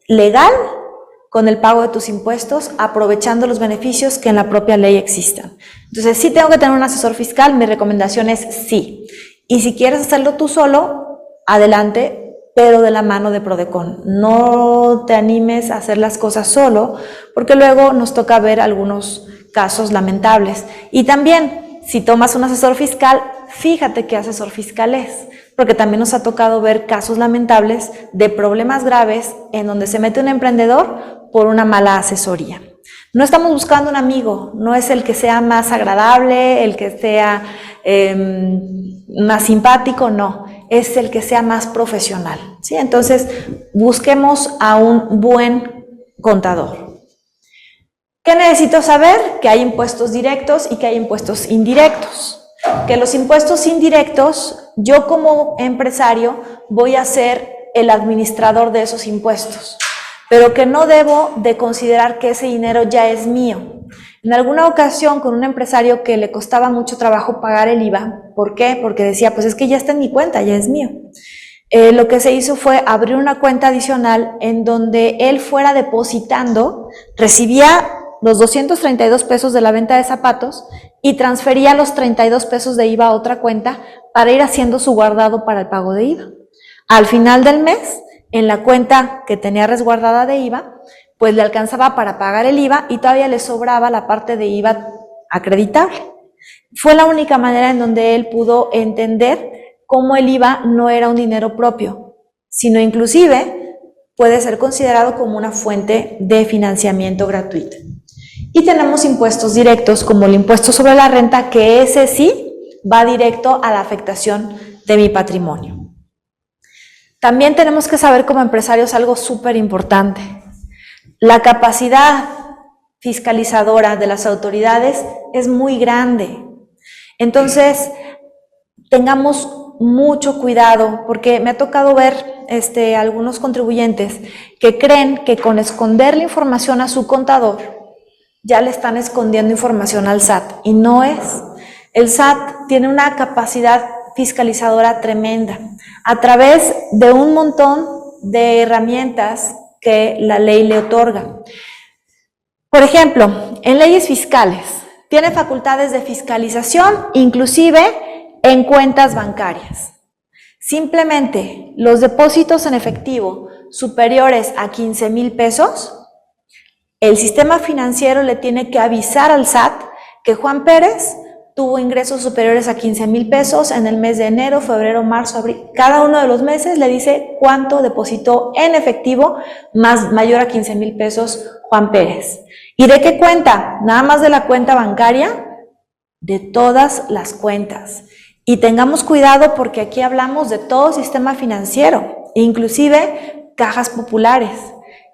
legal con el pago de tus impuestos, aprovechando los beneficios que en la propia ley existan? Entonces, sí tengo que tener un asesor fiscal, mi recomendación es sí. Y si quieres hacerlo tú solo, adelante, pero de la mano de Prodecon. No te animes a hacer las cosas solo, porque luego nos toca ver algunos casos lamentables. Y también, si tomas un asesor fiscal, fíjate qué asesor fiscal es, porque también nos ha tocado ver casos lamentables de problemas graves en donde se mete un emprendedor por una mala asesoría. No estamos buscando un amigo, no es el que sea más agradable, el que sea más simpático, no, es el que sea más profesional, ¿sí? Entonces, busquemos a un buen contador. ¿Qué necesito saber? Que hay impuestos directos y que hay impuestos indirectos. Que los impuestos indirectos, yo como empresario voy a ser el administrador de esos impuestos, pero que no debo de considerar que ese dinero ya es mío. En alguna ocasión con un empresario que le costaba mucho trabajo pagar el IVA, ¿por qué? Porque decía, pues es que ya está en mi cuenta, ya es mío. Lo que se hizo fue abrir una cuenta adicional en donde él fuera depositando, recibía los 232 pesos de la venta de zapatos y transfería los 32 pesos de IVA a otra cuenta para ir haciendo su guardado para el pago de IVA. Al final del mes, en la cuenta que tenía resguardada de IVA, pues le alcanzaba para pagar el IVA y todavía le sobraba la parte de IVA acreditable. Fue la única manera en donde él pudo entender cómo el IVA no era un dinero propio, sino inclusive puede ser considerado como una fuente de financiamiento gratuita. Y tenemos impuestos directos como el impuesto sobre la renta, que ese sí va directo a la afectación de mi patrimonio. También tenemos que saber como empresarios algo súper importante. La capacidad fiscalizadora de las autoridades es muy grande. Entonces, tengamos mucho cuidado, porque me ha tocado ver algunos contribuyentes que creen que con esconder la información a su contador, ya le están escondiendo información al SAT, y no es. El SAT tiene una capacidad fiscalizadora tremenda, a través de un montón de herramientas que la ley le otorga. Por ejemplo, en leyes fiscales, tiene facultades de fiscalización, inclusive en cuentas bancarias. Simplemente los depósitos en efectivo superiores a 15,000 pesos, el sistema financiero le tiene que avisar al SAT que Juan Pérez tuvo ingresos superiores a 15,000 pesos en el mes de enero, febrero, marzo, abril. Cada uno de los meses le dice cuánto depositó en efectivo mayor a 15,000 pesos Juan Pérez. ¿Y de qué cuenta? Nada más de la cuenta bancaria, de todas las cuentas. Y tengamos cuidado porque aquí hablamos de todo sistema financiero, inclusive cajas populares,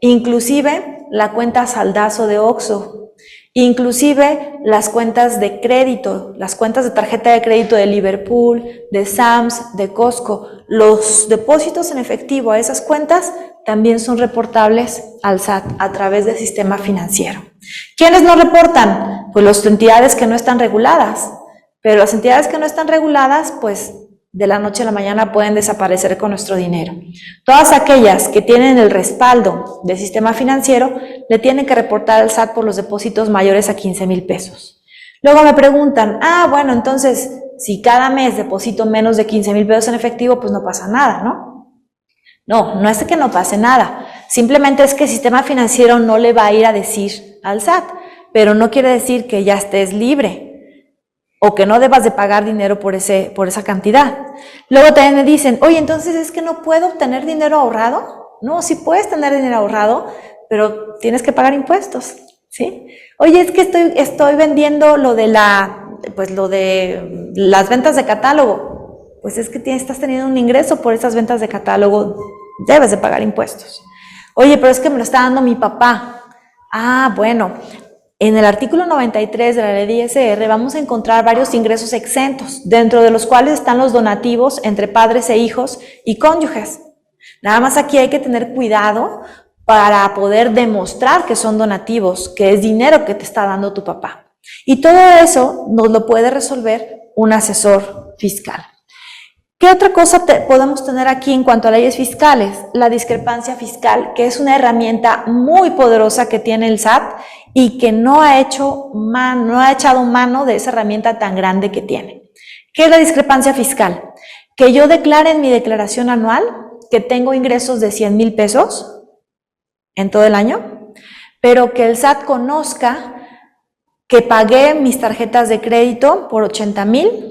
inclusive la cuenta saldazo de Oxxo, inclusive las cuentas de crédito, las cuentas de tarjeta de crédito de Liverpool, de Sam's, de Costco. Los depósitos en efectivo a esas cuentas también son reportables al SAT a través del sistema financiero. ¿Quiénes no reportan? Pues las entidades que no están reguladas, pero las entidades que no están reguladas, pues de la noche a la mañana pueden desaparecer con nuestro dinero. Todas aquellas que tienen el respaldo del sistema financiero le tienen que reportar al SAT por los depósitos mayores a 15,000 pesos. Luego me preguntan, bueno, entonces, si cada mes deposito menos de 15,000 pesos en efectivo, pues no pasa nada, ¿no? No, no es que no pase nada. Simplemente es que el sistema financiero no le va a ir a decir al SAT, pero no quiere decir que ya estés libre o que no debas de pagar dinero por esa cantidad. Luego también me dicen, oye, entonces es que no puedo obtener dinero ahorrado. No, sí puedes tener dinero ahorrado, pero tienes que pagar impuestos, ¿sí? Oye, es que estoy vendiendo lo de las ventas de catálogo. Pues es que estás teniendo un ingreso por esas ventas de catálogo, debes de pagar impuestos. Oye, pero es que me lo está dando mi papá. Ah, bueno, en el artículo 93 de la ley de ISR vamos a encontrar varios ingresos exentos, dentro de los cuales están los donativos entre padres e hijos y cónyuges. Nada más aquí hay que tener cuidado para poder demostrar que son donativos, que es dinero que te está dando tu papá. Y todo eso nos lo puede resolver un asesor fiscal. ¿Qué otra cosa podemos tener aquí en cuanto a leyes fiscales? La discrepancia fiscal, que es una herramienta muy poderosa que tiene el SAT y que no ha echado mano de esa herramienta tan grande que tiene. ¿Qué es la discrepancia fiscal? Que yo declare en mi declaración anual que tengo ingresos de 100,000 pesos en todo el año, pero que el SAT conozca que pagué mis tarjetas de crédito por 80,000,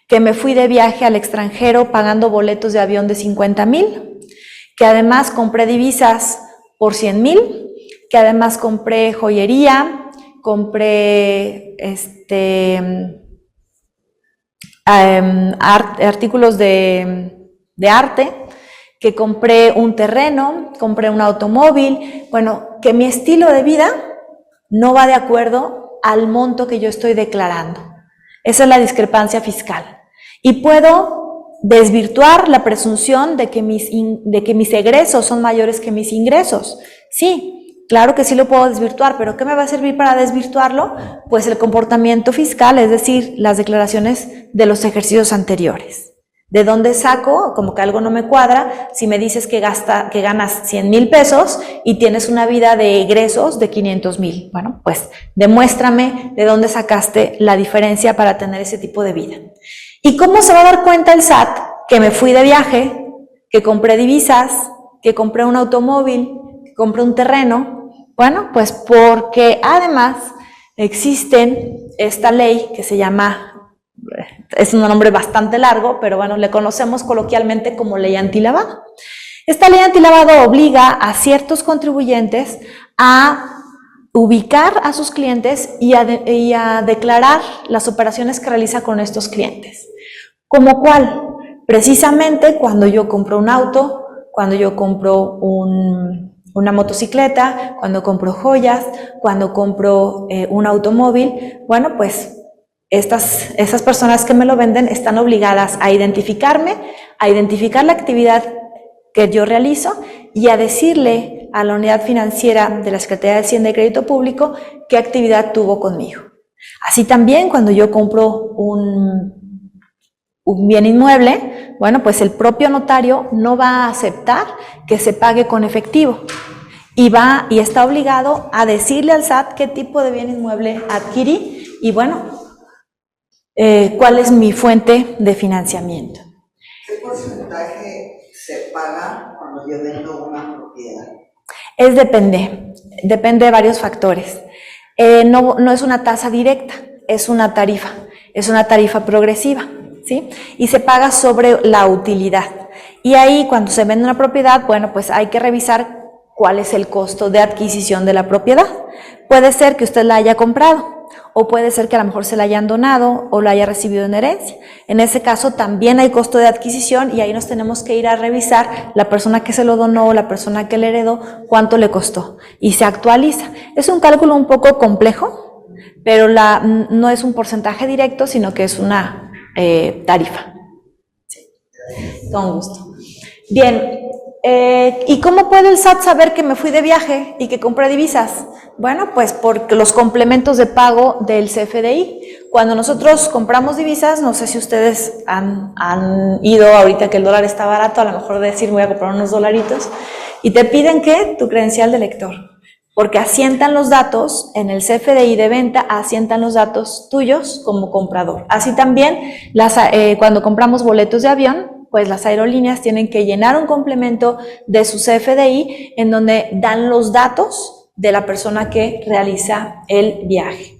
que me fui de viaje al extranjero pagando boletos de avión de 50,000, que además compré divisas por 100,000, que además compré joyería, compré artículos de arte, que compré un terreno, compré un automóvil. Bueno, que mi estilo de vida no va de acuerdo al monto que yo estoy declarando. Esa es la discrepancia fiscal. Y puedo desvirtuar la presunción de que mis egresos son mayores que mis ingresos. Sí, claro que sí lo puedo desvirtuar, pero ¿qué me va a servir para desvirtuarlo? Pues el comportamiento fiscal, es decir, las declaraciones de los ejercicios anteriores. ¿De dónde saco? Como que algo no me cuadra si me dices que ganas 100,000 pesos y tienes una vida de egresos de 500,000. Bueno, pues demuéstrame de dónde sacaste la diferencia para tener ese tipo de vida. ¿Y cómo se va a dar cuenta el SAT que me fui de viaje, que compré divisas, que compré un automóvil, que compré un terreno? Bueno, pues porque además existe esta ley que se llama, es un nombre bastante largo, pero bueno, le conocemos coloquialmente como ley antilavado. Esta ley antilavado obliga a ciertos contribuyentes a ubicar a sus clientes y a declarar las operaciones que realiza con estos clientes. ¿Cómo cuál? Precisamente cuando yo compro un auto, cuando yo compro una motocicleta, cuando compro joyas, cuando compro un automóvil. Bueno, pues esas personas que me lo venden están obligadas a identificarme, a identificar la actividad que yo realizo y a decirle a la unidad financiera de la Secretaría de Hacienda y Crédito Público qué actividad tuvo conmigo. Así también cuando yo compro un bien inmueble, bueno, pues el propio notario no va a aceptar que se pague con efectivo y está obligado a decirle al SAT qué tipo de bien inmueble adquirí y bueno, cuál es mi fuente de financiamiento. ¿Qué porcentaje se paga cuando yo vendo una propiedad? Depende de varios factores. No es una tasa directa, es una tarifa progresiva, ¿sí? Y se paga sobre la utilidad. Y ahí cuando se vende una propiedad, bueno, pues hay que revisar cuál es el costo de adquisición de la propiedad. Puede ser que usted la haya comprado, o puede ser que a lo mejor se la hayan donado o la haya recibido en herencia. En ese caso también hay costo de adquisición y ahí nos tenemos que ir a revisar la persona que se lo donó o la persona que le heredó, cuánto le costó y se actualiza. Es un cálculo un poco complejo, pero no es un porcentaje directo, sino que es una tarifa. Sí. Con gusto. Bien. ¿Y cómo puede el SAT saber que me fui de viaje y que compré divisas? Bueno, pues porque los complementos de pago del CFDI. Cuando nosotros compramos divisas, no sé si ustedes han ido ahorita que el dólar está barato, a lo mejor decir voy a comprar unos dolaritos, y te piden ¿qué? Tu credencial de lector, porque asientan los datos en el CFDI de venta, asientan los datos tuyos como comprador. Así también cuando compramos boletos de avión, pues las aerolíneas tienen que llenar un complemento de su CFDI en donde dan los datos de la persona que realiza el viaje.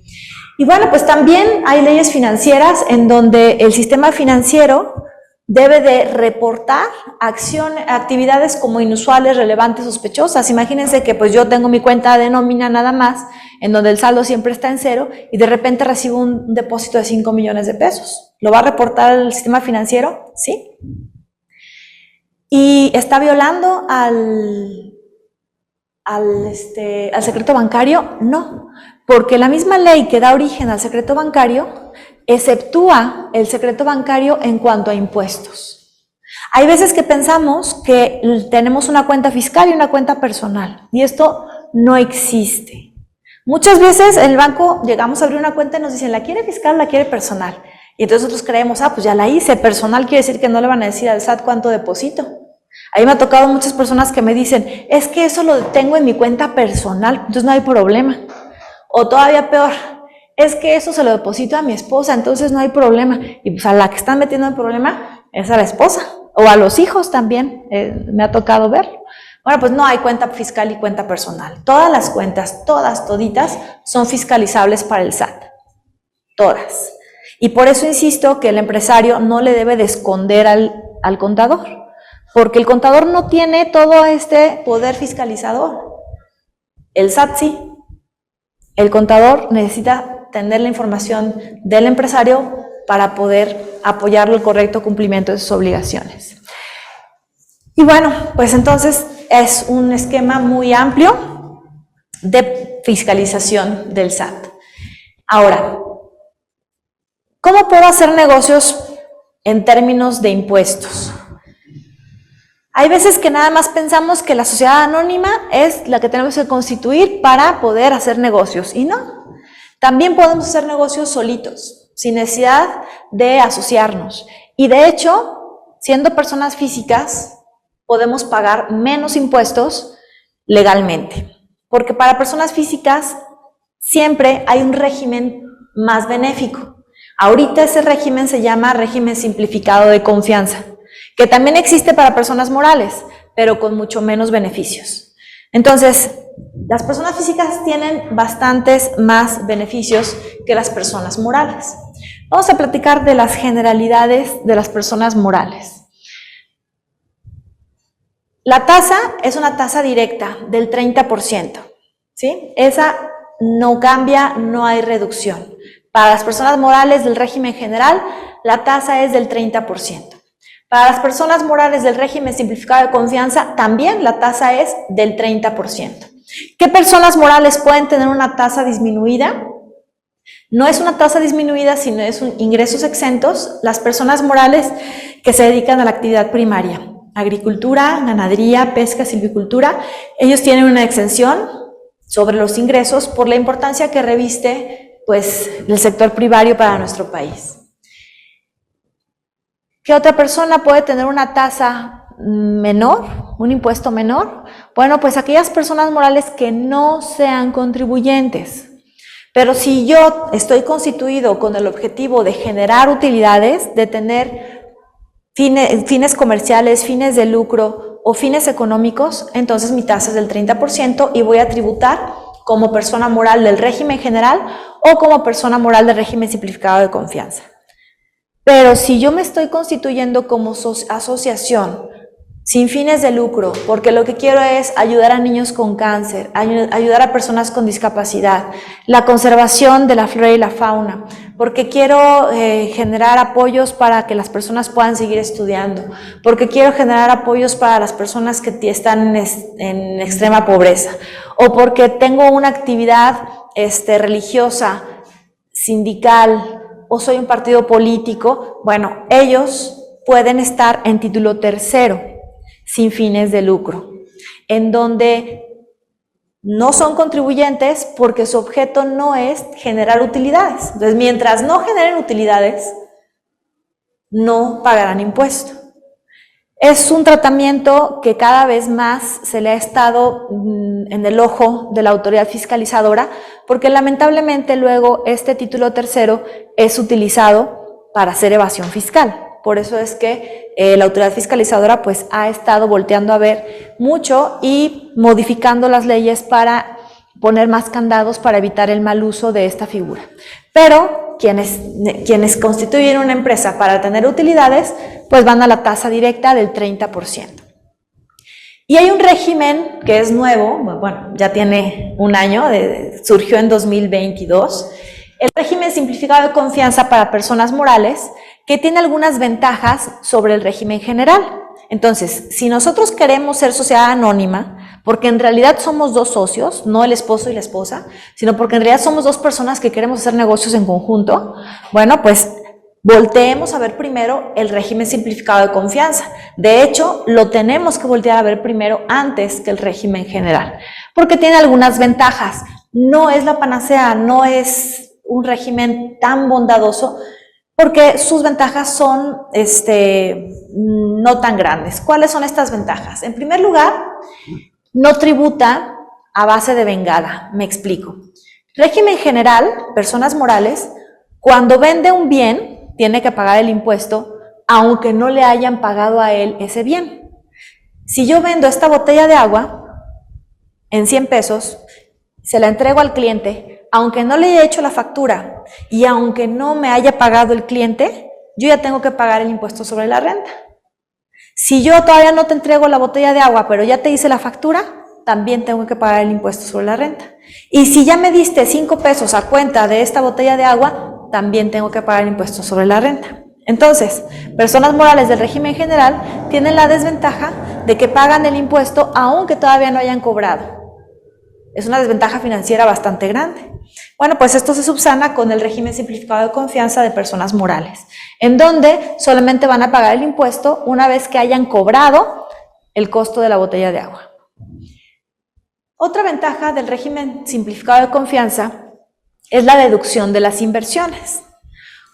Y bueno, pues también hay leyes financieras en donde el sistema financiero debe de reportar actividades como inusuales, relevantes, sospechosas. Imagínense que pues yo tengo mi cuenta de nómina nada más, en donde el saldo siempre está en cero, y de repente recibo un depósito de 5 millones de pesos. ¿Lo va a reportar el sistema financiero? Sí. ¿Y está violando al secreto bancario? No, porque la misma ley que da origen al secreto bancario exceptúa el secreto bancario en cuanto a impuestos. Hay veces que pensamos que tenemos una cuenta fiscal y una cuenta personal, y esto no existe. Muchas veces en el banco llegamos a abrir una cuenta y nos dicen, ¿la quiere fiscal o la quiere personal? Y entonces nosotros creemos, pues ya la hice, personal quiere decir que no le van a decir al SAT cuánto deposito. A mí me ha tocado muchas personas que me dicen, es que eso lo tengo en mi cuenta personal, entonces no hay problema. O todavía peor, es que eso se lo deposito a mi esposa, entonces no hay problema. Y pues a la que están metiendo el problema es a la esposa, o a los hijos también, me ha tocado verlo. Bueno, pues no hay cuenta fiscal y cuenta personal. Todas las cuentas, toditas, son fiscalizables para el SAT. Todas. Y por eso insisto que el empresario no le debe de esconder al contador, porque el contador no tiene todo este poder fiscalizador. El SAT sí. El contador necesita tener la información del empresario para poder apoyarlo el correcto cumplimiento de sus obligaciones. Y bueno, pues entonces es un esquema muy amplio de fiscalización del SAT. Ahora, ¿cómo puedo hacer negocios en términos de impuestos? Hay veces que nada más pensamos que la sociedad anónima es la que tenemos que constituir para poder hacer negocios, y no. También podemos hacer negocios solitos, sin necesidad de asociarnos. Y de hecho, siendo personas físicas, podemos pagar menos impuestos legalmente. Porque para personas físicas siempre hay un régimen más benéfico. Ahorita ese régimen se llama régimen simplificado de confianza, que también existe para personas morales, pero con mucho menos beneficios. Entonces, las personas físicas tienen bastantes más beneficios que las personas morales. Vamos a platicar de las generalidades de las personas morales. La tasa es una tasa directa del 30%, ¿sí? Esa no cambia, no hay reducción. Para las personas morales del régimen general, la tasa es del 30%. Para las personas morales del régimen simplificado de confianza, también la tasa es del 30%. ¿Qué personas morales pueden tener una tasa disminuida? No es una tasa disminuida, sino es ingresos exentos. Las personas morales que se dedican a la actividad primaria, agricultura, ganadería, pesca, silvicultura, ellos tienen una exención sobre los ingresos por la importancia que reviste, pues, el sector primario para nuestro país. ¿Qué otra persona puede tener una tasa menor, un impuesto menor? Bueno, pues aquellas personas morales que no sean contribuyentes. Pero si yo estoy constituido con el objetivo de generar utilidades, de tener fines comerciales, fines de lucro o fines económicos, entonces mi tasa es del 30% y voy a tributar como persona moral del régimen general o como persona moral del régimen simplificado de confianza. Pero si yo me estoy constituyendo como asociación sin fines de lucro, porque lo que quiero es ayudar a niños con cáncer, ayudar a personas con discapacidad, la conservación de la flora y la fauna, porque quiero generar apoyos para que las personas puedan seguir estudiando, porque quiero generar apoyos para las personas que están en extrema pobreza, o porque tengo una actividad religiosa, sindical, o soy un partido político, bueno, ellos pueden estar en título tercero, sin fines de lucro, en donde no son contribuyentes porque su objeto no es generar utilidades. Entonces, mientras no generen utilidades, no pagarán impuesto. Es un tratamiento que cada vez más se le ha estado en el ojo de la autoridad fiscalizadora, porque lamentablemente luego este título tercero es utilizado para hacer evasión fiscal. Por eso es que la autoridad fiscalizadora pues ha estado volteando a ver mucho y modificando las leyes para poner más candados para evitar el mal uso de esta figura. Pero quienes constituyen una empresa para tener utilidades, pues van a la tasa directa del 30%. Y hay un régimen que es nuevo, bueno, ya tiene un año, surgió en 2022, el régimen simplificado de confianza para personas morales, que tiene algunas ventajas sobre el régimen general. Entonces, si nosotros queremos ser sociedad anónima, porque en realidad somos dos socios, no el esposo y la esposa, sino porque en realidad somos dos personas que queremos hacer negocios en conjunto, bueno, pues volteemos a ver primero el régimen simplificado de confianza. De hecho, lo tenemos que voltear a ver primero antes que el régimen general, porque tiene algunas ventajas. No es la panacea, no es un régimen tan bondadoso, porque sus ventajas son no tan grandes. ¿Cuáles son estas ventajas? En primer lugar, no tributa a base de vengada. Me explico. Régimen general, personas morales, cuando vende un bien, tiene que pagar el impuesto, aunque no le hayan pagado a él ese bien. Si yo vendo esta botella de agua en 100 pesos, se la entrego al cliente, aunque no le haya hecho la factura y aunque no me haya pagado el cliente, yo ya tengo que pagar el impuesto sobre la renta. Si yo todavía no te entrego la botella de agua, pero ya te hice la factura, también tengo que pagar el impuesto sobre la renta. Y si ya me diste 5 pesos a cuenta de esta botella de agua, también tengo que pagar el impuesto sobre la renta. Entonces, personas morales del régimen general tienen la desventaja de que pagan el impuesto aunque todavía no hayan cobrado. Es una desventaja financiera bastante grande. Bueno, pues esto se subsana con el régimen simplificado de confianza de personas morales, en donde solamente van a pagar el impuesto una vez que hayan cobrado el costo de la botella de agua. Otra ventaja del régimen simplificado de confianza es la deducción de las inversiones.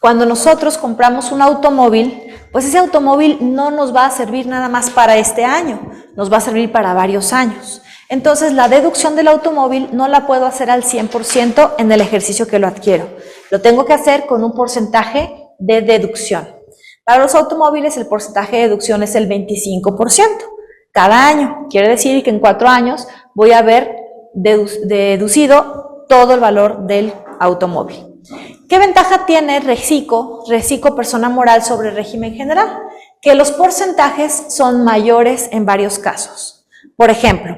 Cuando nosotros compramos un automóvil, pues ese automóvil no nos va a servir nada más para este año, nos va a servir para varios años. Entonces, la deducción del automóvil no la puedo hacer al 100% en el ejercicio que lo adquiero. Lo tengo que hacer con un porcentaje de deducción. Para los automóviles, el porcentaje de deducción es el 25%. Cada año, quiere decir que en 4 años voy a haber deducido todo el valor del automóvil. ¿Qué ventaja tiene Recico persona moral sobre el régimen general? Que los porcentajes son mayores en varios casos. Por ejemplo,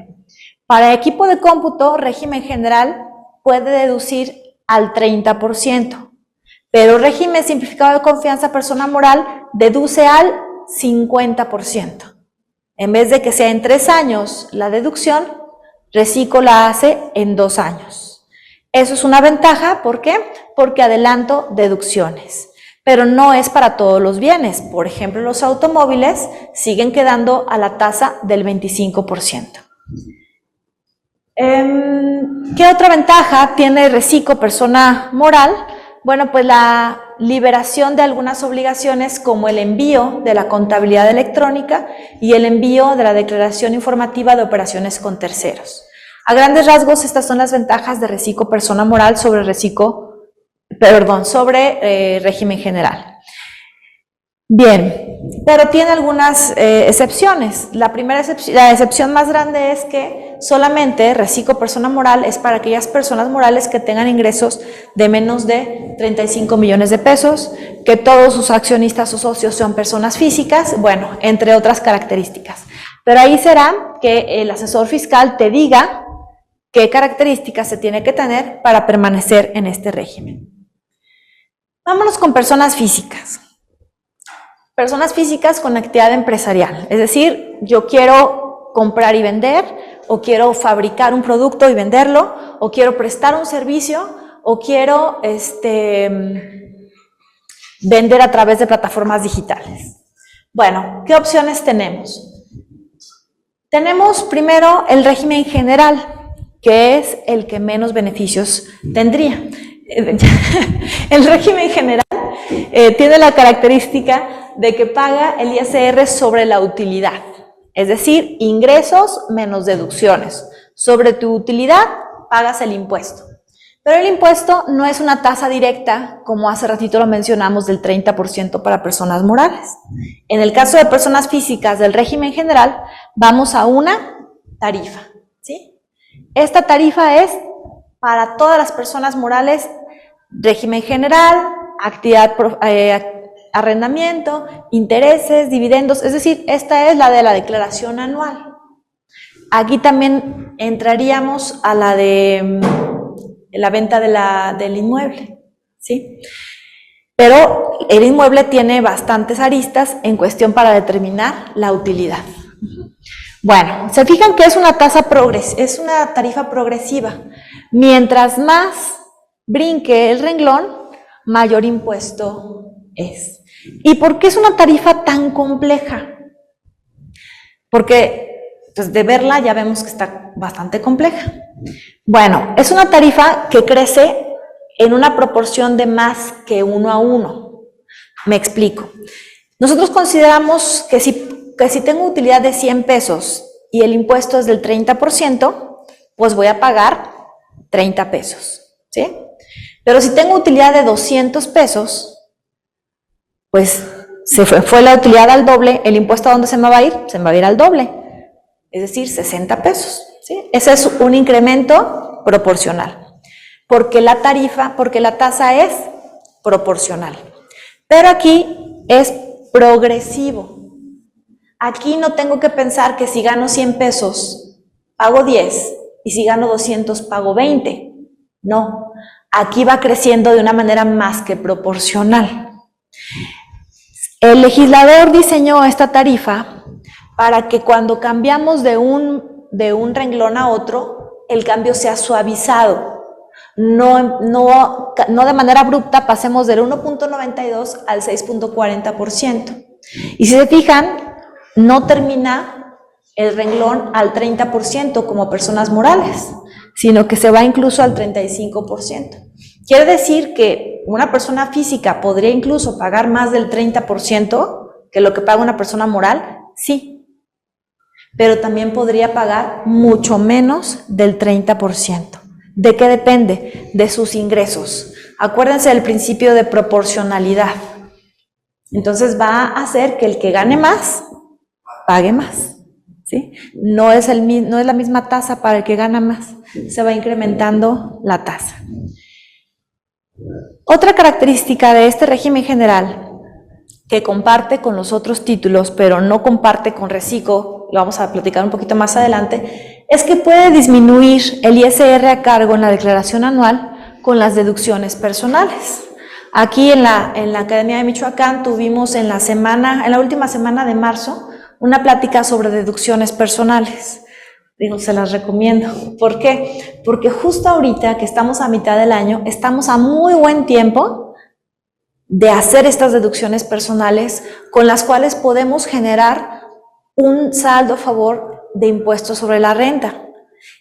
para equipo de cómputo, régimen general puede deducir al 30%, pero régimen simplificado de confianza persona moral deduce al 50%. En vez de que sea en 3 años la deducción, Recico la hace en 2 años. Eso es una ventaja, ¿por qué? Porque adelanto deducciones, pero no es para todos los bienes. Por ejemplo, los automóviles siguen quedando a la tasa del 25%. ¿Qué otra ventaja tiene Recico persona moral? Bueno, pues la liberación de algunas obligaciones como el envío de la contabilidad electrónica y el envío de la declaración informativa de operaciones con terceros. A grandes rasgos, estas son las ventajas de Recico persona moral sobre régimen general. Bien, pero tiene algunas excepciones. La excepción más grande es que solamente Recico persona moral es para aquellas personas morales que tengan ingresos de menos de 35 millones de pesos, que todos sus accionistas o socios sean personas físicas, bueno, entre otras características. Pero ahí será que el asesor fiscal te diga qué características se tiene que tener para permanecer en este régimen. Vámonos con personas físicas. Personas físicas con actividad empresarial, es decir, yo quiero comprar y vender, o quiero fabricar un producto y venderlo, o quiero prestar un servicio, o quiero vender a través de plataformas digitales. Bueno, ¿qué opciones tenemos? Tenemos primero el régimen general, que es el que menos beneficios tendría. El régimen general tiene la característica de que paga el ISR sobre la utilidad, es decir, ingresos menos deducciones. Sobre tu utilidad pagas el impuesto. Pero el impuesto no es una tasa directa, como hace ratito lo mencionamos, del 30% para personas morales. En el caso de personas físicas del régimen general, vamos a una tarifa, ¿sí? Esta tarifa es para todas las personas morales, régimen general, actividad, arrendamiento, intereses, dividendos, es decir, esta es la de la declaración anual. Aquí también entraríamos a la de la venta del inmueble, ¿sí? Pero el inmueble tiene bastantes aristas en cuestión para determinar la utilidad. Bueno, se fijan que es una es una tarifa progresiva. Mientras más brinque el renglón, mayor impuesto es. ¿Y por qué es una tarifa tan compleja? Porque pues de verla ya vemos que está bastante compleja. Bueno, es una tarifa que crece en una proporción de más que 1 a 1. Me explico. Nosotros consideramos que si tengo utilidad de 100 pesos y el impuesto es del 30%, pues voy a pagar 30 pesos, ¿sí? Pero si tengo utilidad de 200 pesos, pues se fue la utilidad al doble, ¿el impuesto a dónde se me va a ir? Se me va a ir al doble, es decir, 60 pesos, ¿sí? Ese es un incremento proporcional, porque la tasa es proporcional. Pero aquí es progresivo. Aquí no tengo que pensar que si gano 100 pesos, pago 10, y si gano 200, pago 20. No, aquí va creciendo de una manera más que proporcional. El legislador diseñó esta tarifa para que cuando cambiamos de un renglón a otro, el cambio sea suavizado. No de manera abrupta pasemos del 1.92 al 6.40%. Y si se fijan, no termina el renglón al 30% como personas morales, sino que se va incluso al 35%. Quiere decir que una persona física podría incluso pagar más del 30% que lo que paga una persona moral, sí, pero también podría pagar mucho menos del 30%. ¿De qué depende? De sus ingresos. Acuérdense del principio de proporcionalidad. Entonces va a hacer que el que gane más, pague más, ¿sí? No es la misma tasa para el que gana más, se va incrementando la tasa. Otra característica de este régimen general, que comparte con los otros títulos, pero no comparte con Resico, lo vamos a platicar un poquito más adelante, es que puede disminuir el ISR a cargo en la declaración anual con las deducciones personales. Aquí en la Academia de Michoacán tuvimos en la última semana de marzo una plática sobre deducciones personales. Digo, se las recomiendo. ¿Por qué? Porque justo ahorita que estamos a mitad del año, estamos a muy buen tiempo de hacer estas deducciones personales con las cuales podemos generar un saldo a favor de impuestos sobre la renta.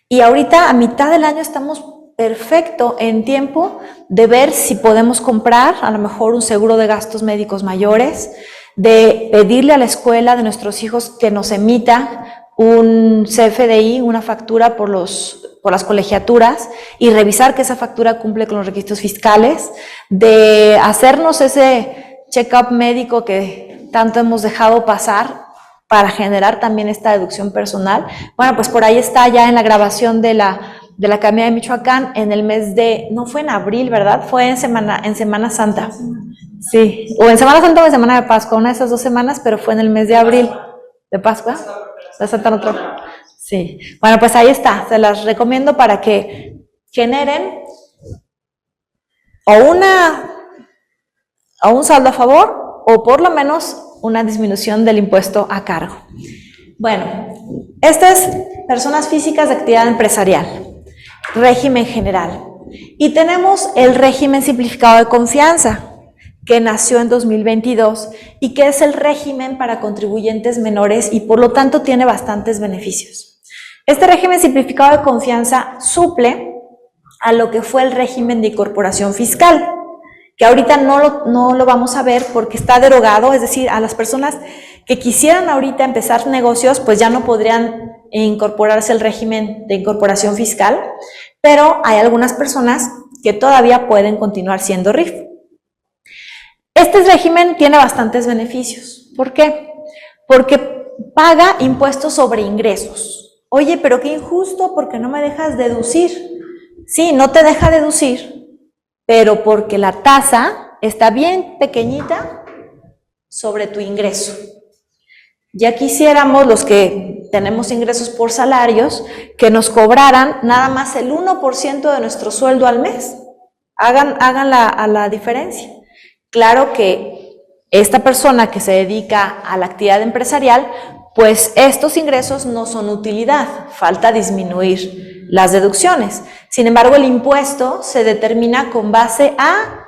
Y ahorita a mitad del año estamos perfecto en tiempo de ver si podemos comprar a lo mejor un seguro de gastos médicos mayores, de pedirle a la escuela de nuestros hijos que nos emita un CFDI, una factura por las colegiaturas y revisar que esa factura cumple con los requisitos fiscales, de hacernos ese check-up médico que tanto hemos dejado pasar para generar también esta deducción personal. Bueno, pues por ahí está ya en la grabación de la Academia de Michoacán en el mes de, no fue en abril, ¿verdad? Fue en Semana Santa. Sí, o en Semana Santa o en Semana de Pascua, una de esas 2 semanas, pero fue en el mes de abril. ¿De Pascua? ¿De Santa no? Sí. Bueno, pues ahí está, se las recomiendo para que generen o un saldo a favor o por lo menos una disminución del impuesto a cargo. Bueno, estas personas físicas de actividad empresarial, régimen general. Y tenemos el régimen simplificado de confianza, que nació en 2022 y que es el régimen para contribuyentes menores y por lo tanto tiene bastantes beneficios. Este régimen simplificado de confianza suple a lo que fue el régimen de incorporación fiscal, que ahorita no lo vamos a ver porque está derogado, es decir, a las personas que quisieran ahorita empezar negocios, pues ya no podrían incorporarse al régimen de incorporación fiscal, pero hay algunas personas que todavía pueden continuar siendo RIF. Este régimen tiene bastantes beneficios. ¿Por qué? Porque paga impuestos sobre ingresos. Oye, pero qué injusto porque no me dejas deducir. Sí, no te deja deducir, pero porque la tasa está bien pequeñita sobre tu ingreso. Ya quisiéramos los que tenemos ingresos por salarios que nos cobraran nada más el 1% de nuestro sueldo al mes. Hagan la diferencia. Claro que esta persona que se dedica a la actividad empresarial, pues estos ingresos no son utilidad, falta disminuir las deducciones. Sin embargo, el impuesto se determina con base a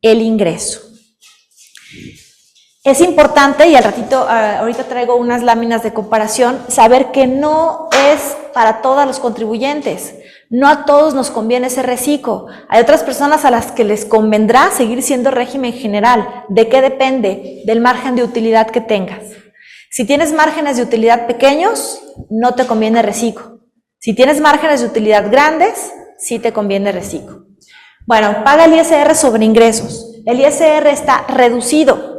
el ingreso. Es importante, y al ratito, ahorita traigo unas láminas de comparación, saber que no es para todos los contribuyentes. No a todos nos conviene ese reciclo. Hay otras personas a las que les convendrá seguir siendo régimen general. ¿De qué depende? Del margen de utilidad que tengas. Si tienes márgenes de utilidad pequeños, no te conviene reciclo. Si tienes márgenes de utilidad grandes, sí te conviene reciclo. Bueno, paga el ISR sobre ingresos. El ISR está reducido.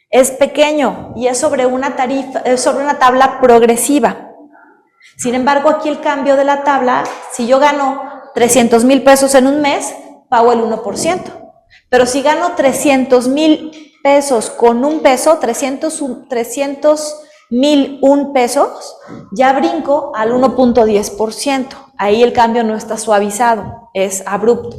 Es pequeño y es sobre una tabla progresiva. Sin embargo, aquí el cambio de la tabla, si yo gano 300,000 pesos en un mes, pago el 1%. Pero si gano 300,000 pesos con un peso, 300,001 pesos, ya brinco al 1.10%. Ahí el cambio no está suavizado, es abrupto.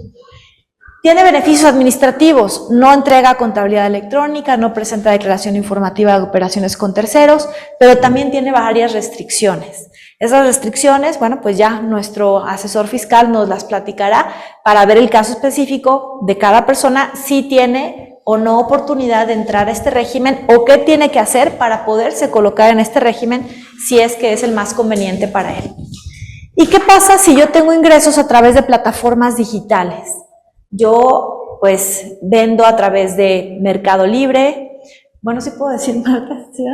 Tiene beneficios administrativos, no entrega contabilidad electrónica, no presenta declaración informativa de operaciones con terceros, pero también tiene varias restricciones. Esas restricciones, bueno, pues ya nuestro asesor fiscal nos las platicará para ver el caso específico de cada persona, si tiene o no oportunidad de entrar a este régimen o qué tiene que hacer para poderse colocar en este régimen si es que es el más conveniente para él. ¿Y qué pasa si yo tengo ingresos a través de plataformas digitales? Yo, pues, vendo a través de Mercado Libre, bueno, sí puedo decir marcas, ¿sí?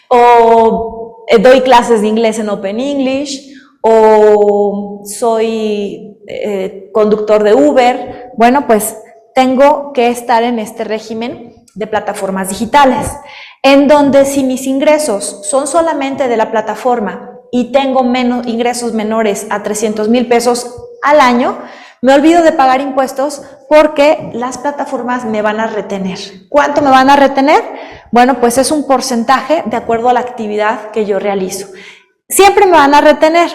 O doy clases de inglés en Open English, o soy conductor de Uber. Bueno, pues, tengo que estar en este régimen de plataformas digitales, en donde si mis ingresos son solamente de la plataforma y tengo ingresos menores a 300,000 pesos al año, me olvido de pagar impuestos porque las plataformas me van a retener. ¿Cuánto me van a retener? Bueno, pues es un porcentaje de acuerdo a la actividad que yo realizo. Siempre me van a retener.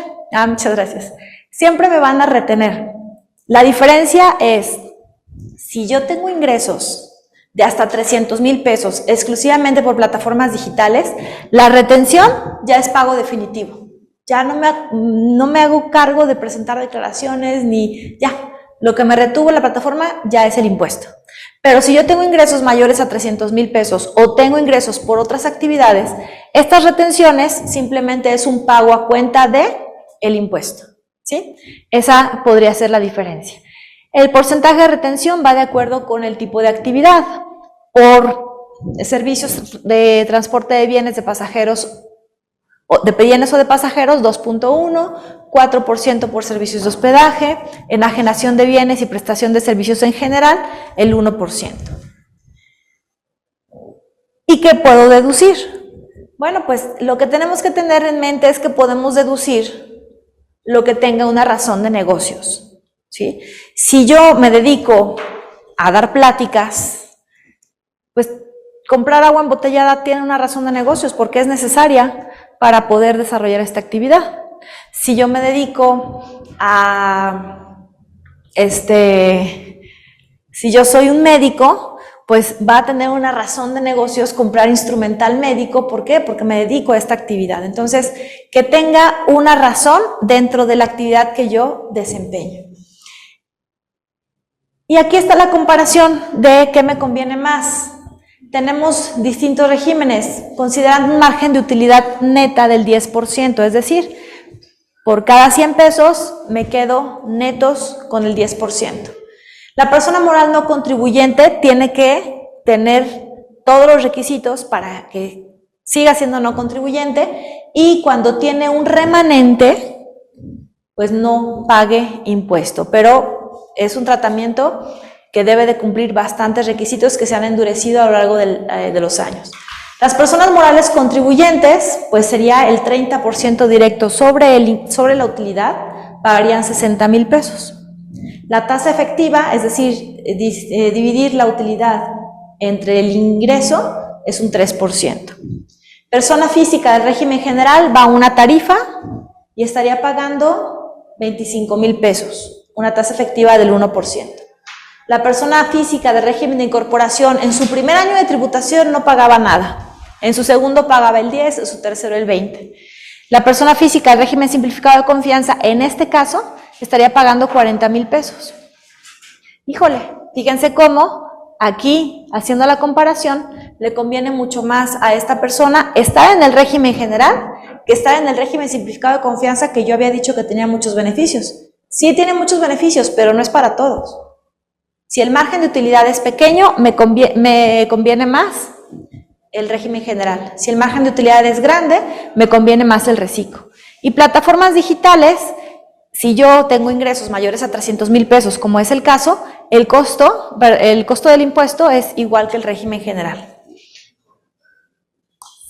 Muchas gracias. Siempre me van a retener. La diferencia es, si yo tengo ingresos de hasta 300,000 pesos exclusivamente por plataformas digitales, la retención ya es pago definitivo. Ya no me hago cargo de presentar declaraciones ni ya. Lo que me retuvo la plataforma ya es el impuesto. Pero si yo tengo ingresos mayores a 300,000 pesos o tengo ingresos por otras actividades, estas retenciones simplemente es un pago a cuenta de el impuesto, ¿sí? Esa podría ser la diferencia. El porcentaje de retención va de acuerdo con el tipo de actividad. Por servicios de transporte de bienes de pasajeros, de bienes o de pasajeros, 2.1, 4% por servicios de hospedaje, enajenación de bienes y prestación de servicios en general, el 1%. ¿Y qué puedo deducir? Bueno, pues lo que tenemos que tener en mente es que podemos deducir lo que tenga una razón de negocios, ¿sí? Si yo me dedico a dar pláticas, pues comprar agua embotellada tiene una razón de negocios porque es necesaria para poder desarrollar esta actividad. Si yo me dedico a, si yo soy un médico, pues va a tener una razón de negocios comprar instrumental médico. ¿Por qué? Porque me dedico a esta actividad. Entonces, que tenga una razón dentro de la actividad que yo desempeño. Y aquí está la comparación de qué me conviene más. Tenemos distintos regímenes, considerando un margen de utilidad neta del 10%, es decir, por cada 100 pesos me quedo netos con el 10%. La persona moral no contribuyente tiene que tener todos los requisitos para que siga siendo no contribuyente y cuando tiene un remanente, pues no pague impuesto, pero es un tratamiento que debe de cumplir bastantes requisitos que se han endurecido a lo largo de los años. Las personas morales contribuyentes, pues sería el 30% directo sobre la utilidad, pagarían 60,000 pesos. La tasa efectiva, es decir, dividir la utilidad entre el ingreso, es un 3%. Persona física del régimen general va a una tarifa y estaría pagando 25,000 pesos, una tasa efectiva del 1%. La persona física de régimen de incorporación en su primer año de tributación no pagaba nada, en su segundo pagaba el 10, en su tercero el 20. La persona física del régimen simplificado de confianza, en este caso, estaría pagando 40,000 pesos. Híjole, fíjense cómo aquí, haciendo la comparación, le conviene mucho más a esta persona estar en el régimen general que estar en el régimen simplificado de confianza, que yo había dicho que tenía muchos beneficios. Sí tiene muchos beneficios, pero no es para todos. Si el margen de utilidad es pequeño, me conviene más el régimen general. Si el margen de utilidad es grande, me conviene más el reciclo. Y plataformas digitales, si yo tengo ingresos mayores a 300,000 pesos, como es el caso, el costo del impuesto es igual que el régimen general.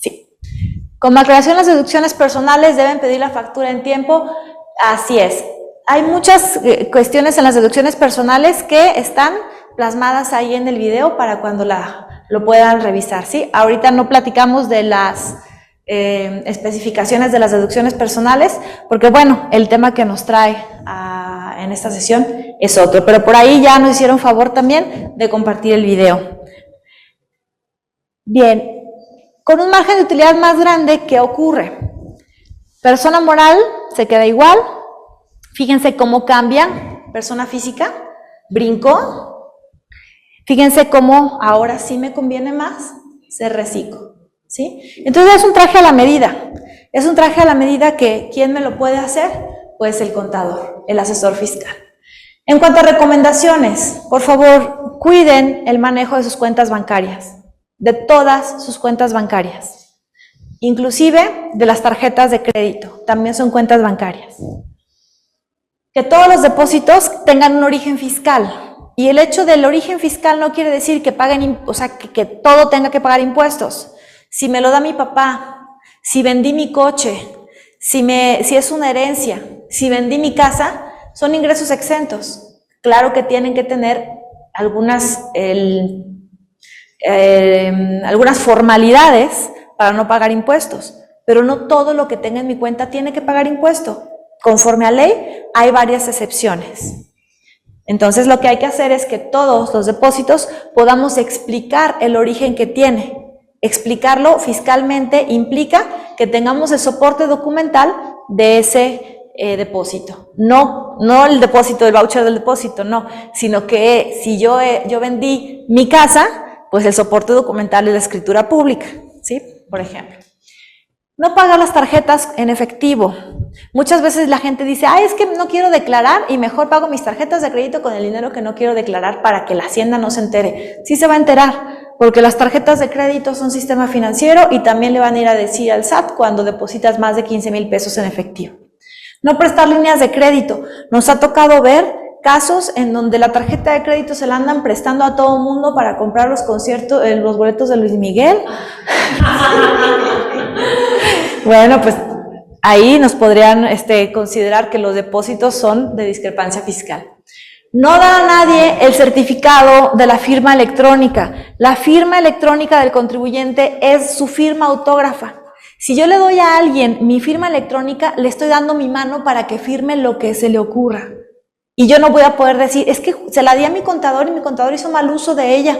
Sí. Como aclaración, las deducciones personales deben pedir la factura en tiempo. Así es. Hay muchas cuestiones en las deducciones personales que están plasmadas ahí en el video para cuando lo puedan revisar, ¿sí? Ahorita no platicamos de las especificaciones de las deducciones personales, porque bueno, el tema que nos trae en esta sesión es otro, pero por ahí ya nos hicieron favor también de compartir el video. Bien, con un margen de utilidad más grande, ¿qué ocurre? Persona moral se queda igual. Fíjense cómo cambia, persona física, brincó. Fíjense cómo ahora sí me conviene más ser reciclo, ¿sí? Entonces es un traje a la medida. Es un traje a la medida que, ¿quién me lo puede hacer? Pues el contador, el asesor fiscal. En cuanto a recomendaciones, por favor, cuiden el manejo de sus cuentas bancarias, de todas sus cuentas bancarias, inclusive de las tarjetas de crédito, también son cuentas bancarias. Que todos los depósitos tengan un origen fiscal. Y el hecho del origen fiscal no quiere decir que paguen, o sea, que todo tenga que pagar impuestos. Si me lo da mi papá, si vendí mi coche, si es una herencia, si vendí mi casa, son ingresos exentos. Claro que tienen que tener algunas formalidades para no pagar impuestos, pero no todo lo que tenga en mi cuenta tiene que pagar impuesto. Conforme a ley, hay varias excepciones. Entonces, lo que hay que hacer es que todos los depósitos podamos explicar el origen que tiene. Explicarlo fiscalmente implica que tengamos el soporte documental de ese depósito. No el depósito, el voucher del depósito, no, sino que si yo vendí mi casa, pues el soporte documental es la escritura pública, ¿sí? Por ejemplo. No pagar las tarjetas en efectivo. Muchas veces la gente dice, es que no quiero declarar y mejor pago mis tarjetas de crédito con el dinero que no quiero declarar para que la Hacienda no se entere. Sí se va a enterar, porque las tarjetas de crédito son sistema financiero y también le van a ir a decir al SAT cuando depositas más de 15,000 pesos en efectivo. No prestar líneas de crédito. Nos ha tocado ver casos en donde la tarjeta de crédito se la andan prestando a todo mundo para comprar los conciertos, los boletos de Luis Miguel. Bueno, pues ahí nos podrían considerar que los depósitos son de discrepancia fiscal. No da a nadie el certificado de la firma electrónica. La firma electrónica del contribuyente es su firma autógrafa. Si yo le doy a alguien mi firma electrónica, le estoy dando mi mano para que firme lo que se le ocurra. Y yo no voy a poder decir, es que se la di a mi contador y mi contador hizo mal uso de ella.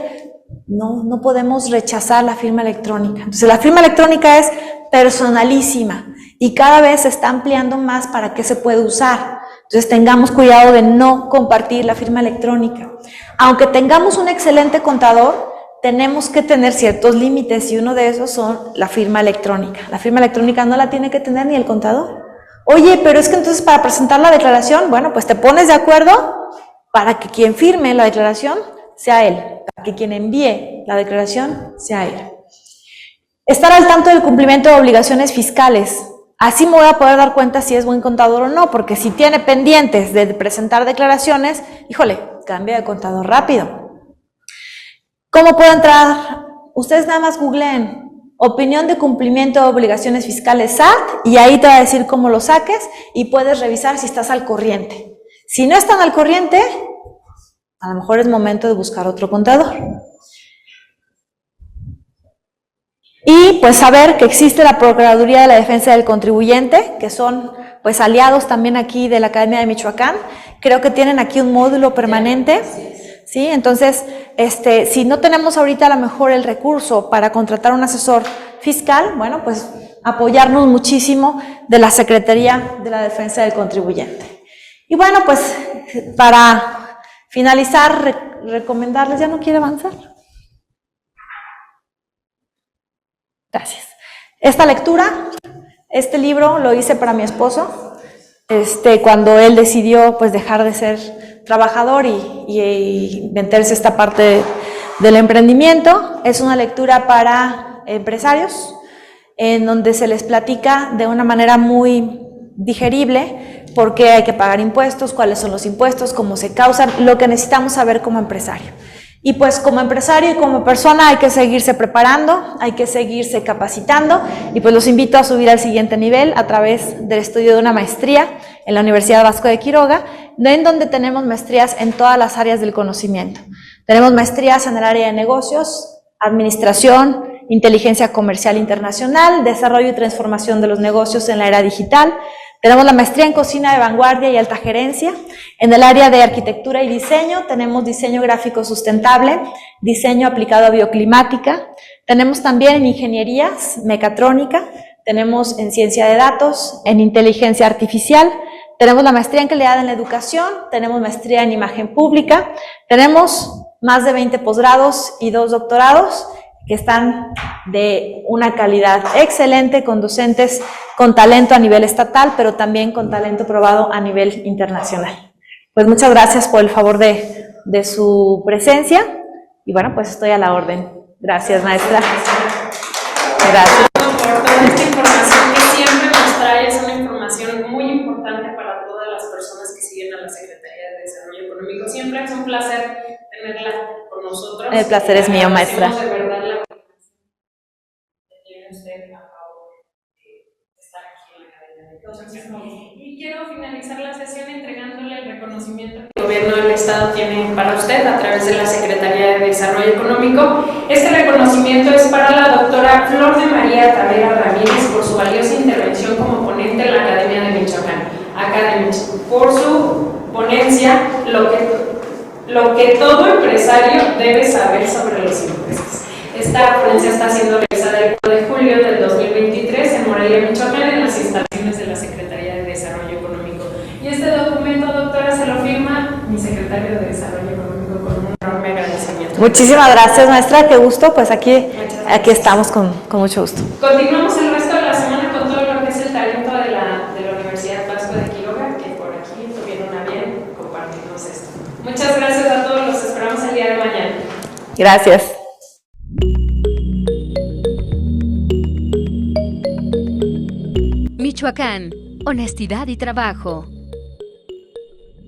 No podemos rechazar la firma electrónica. Entonces la firma electrónica es personalísima y cada vez se está ampliando más para qué se puede usar. Entonces tengamos cuidado de no compartir la firma electrónica. Aunque tengamos un excelente contador, tenemos que tener ciertos límites y uno de esos son la firma electrónica. La firma electrónica no la tiene que tener ni el contador. Oye, pero es que entonces para presentar la declaración, bueno, pues te pones de acuerdo para que quien firme la declaración sea él, para que quien envíe la declaración sea él. Estar al tanto del cumplimiento de obligaciones fiscales. Así me voy a poder dar cuenta si es buen contador o no, porque si tiene pendientes de presentar declaraciones, híjole, cambia de contador rápido. ¿Cómo puedo entrar? Ustedes nada más googleen opinión de cumplimiento de obligaciones fiscales SAT, y ahí te va a decir cómo lo saques y puedes revisar si estás al corriente. Si no están al corriente, a lo mejor es momento de buscar otro contador. Y pues saber que existe la Procuraduría de la Defensa del Contribuyente, que son pues aliados también aquí de la Academia de Michoacán. Creo que tienen aquí un módulo permanente. ¿Sí? Entonces, si no tenemos ahorita a lo mejor el recurso para contratar un asesor fiscal, bueno, pues apoyarnos muchísimo de la Secretaría de la Defensa del Contribuyente. Y bueno, pues para finalizar, recomendarles, ¿ya no quiere avanzar? Gracias. Esta lectura, este libro lo hice para mi esposo, cuando él decidió pues dejar de ser trabajador y meterse esta parte del emprendimiento. Es una lectura para empresarios, en donde se les platica de una manera muy digerible por qué hay que pagar impuestos, cuáles son los impuestos, cómo se causan, lo que necesitamos saber como empresario. Y pues como empresario y como persona hay que seguirse preparando, hay que seguirse capacitando, y pues los invito a subir al siguiente nivel a través del estudio de una maestría en la Universidad Vasco de Quiroga, en donde tenemos maestrías en todas las áreas del conocimiento. Tenemos maestrías en el área de negocios, administración, inteligencia comercial internacional, desarrollo y transformación de los negocios en la era digital. Tenemos la maestría en cocina de vanguardia y alta gerencia. En el área de arquitectura y diseño tenemos diseño gráfico sustentable, diseño aplicado a bioclimática. Tenemos también en ingenierías, mecatrónica, tenemos en ciencia de datos, en inteligencia artificial. Tenemos la maestría en calidad en la educación, tenemos maestría en imagen pública, tenemos más de 20 posgrados y 2 doctorados que están de una calidad excelente, con docentes con talento a nivel estatal, pero también con talento probado a nivel internacional. Pues muchas gracias por el favor de su presencia, y bueno, pues estoy a la orden. Gracias, maestra. Gracias. Por toda esta información que siempre nos trae, es una información muy importante para todas las personas que siguen a la Secretaría de Desarrollo Económico. Siempre es un placer tenerla con nosotros. El placer es mío, maestra. De verdad la que tiene usted a favor de estar aquí en la Academia de Michoacán. Y quiero finalizar la sesión entregándole el reconocimiento que el Gobierno del Estado tiene para usted a través de la Secretaría de Desarrollo Económico. Este reconocimiento es para la doctora Flor de María Tavera Ramírez por su valiosa intervención como ponente en la Academia de Michoacán, por su ponencia, lo que todo empresario debe saber sobre los impuestos. Esta ponencia está siendo realizada el 1 de julio del 2023 en Morelia, Michoacán, en las instalaciones de la Secretaría de Desarrollo Económico. Y este documento, doctora, se lo firma mi secretario de Desarrollo Económico con un enorme agradecimiento. Muchísimas gracias, maestra, qué gusto, pues aquí estamos con mucho gusto. Continuamos el resto de la semana con todo lo que es el talento de la Universidad Vasco de Quiroga, que por aquí tuvieron a bien compartirnos esto. Muchas gracias a todos, los esperamos el día de mañana. Gracias. Michoacán, honestidad y trabajo.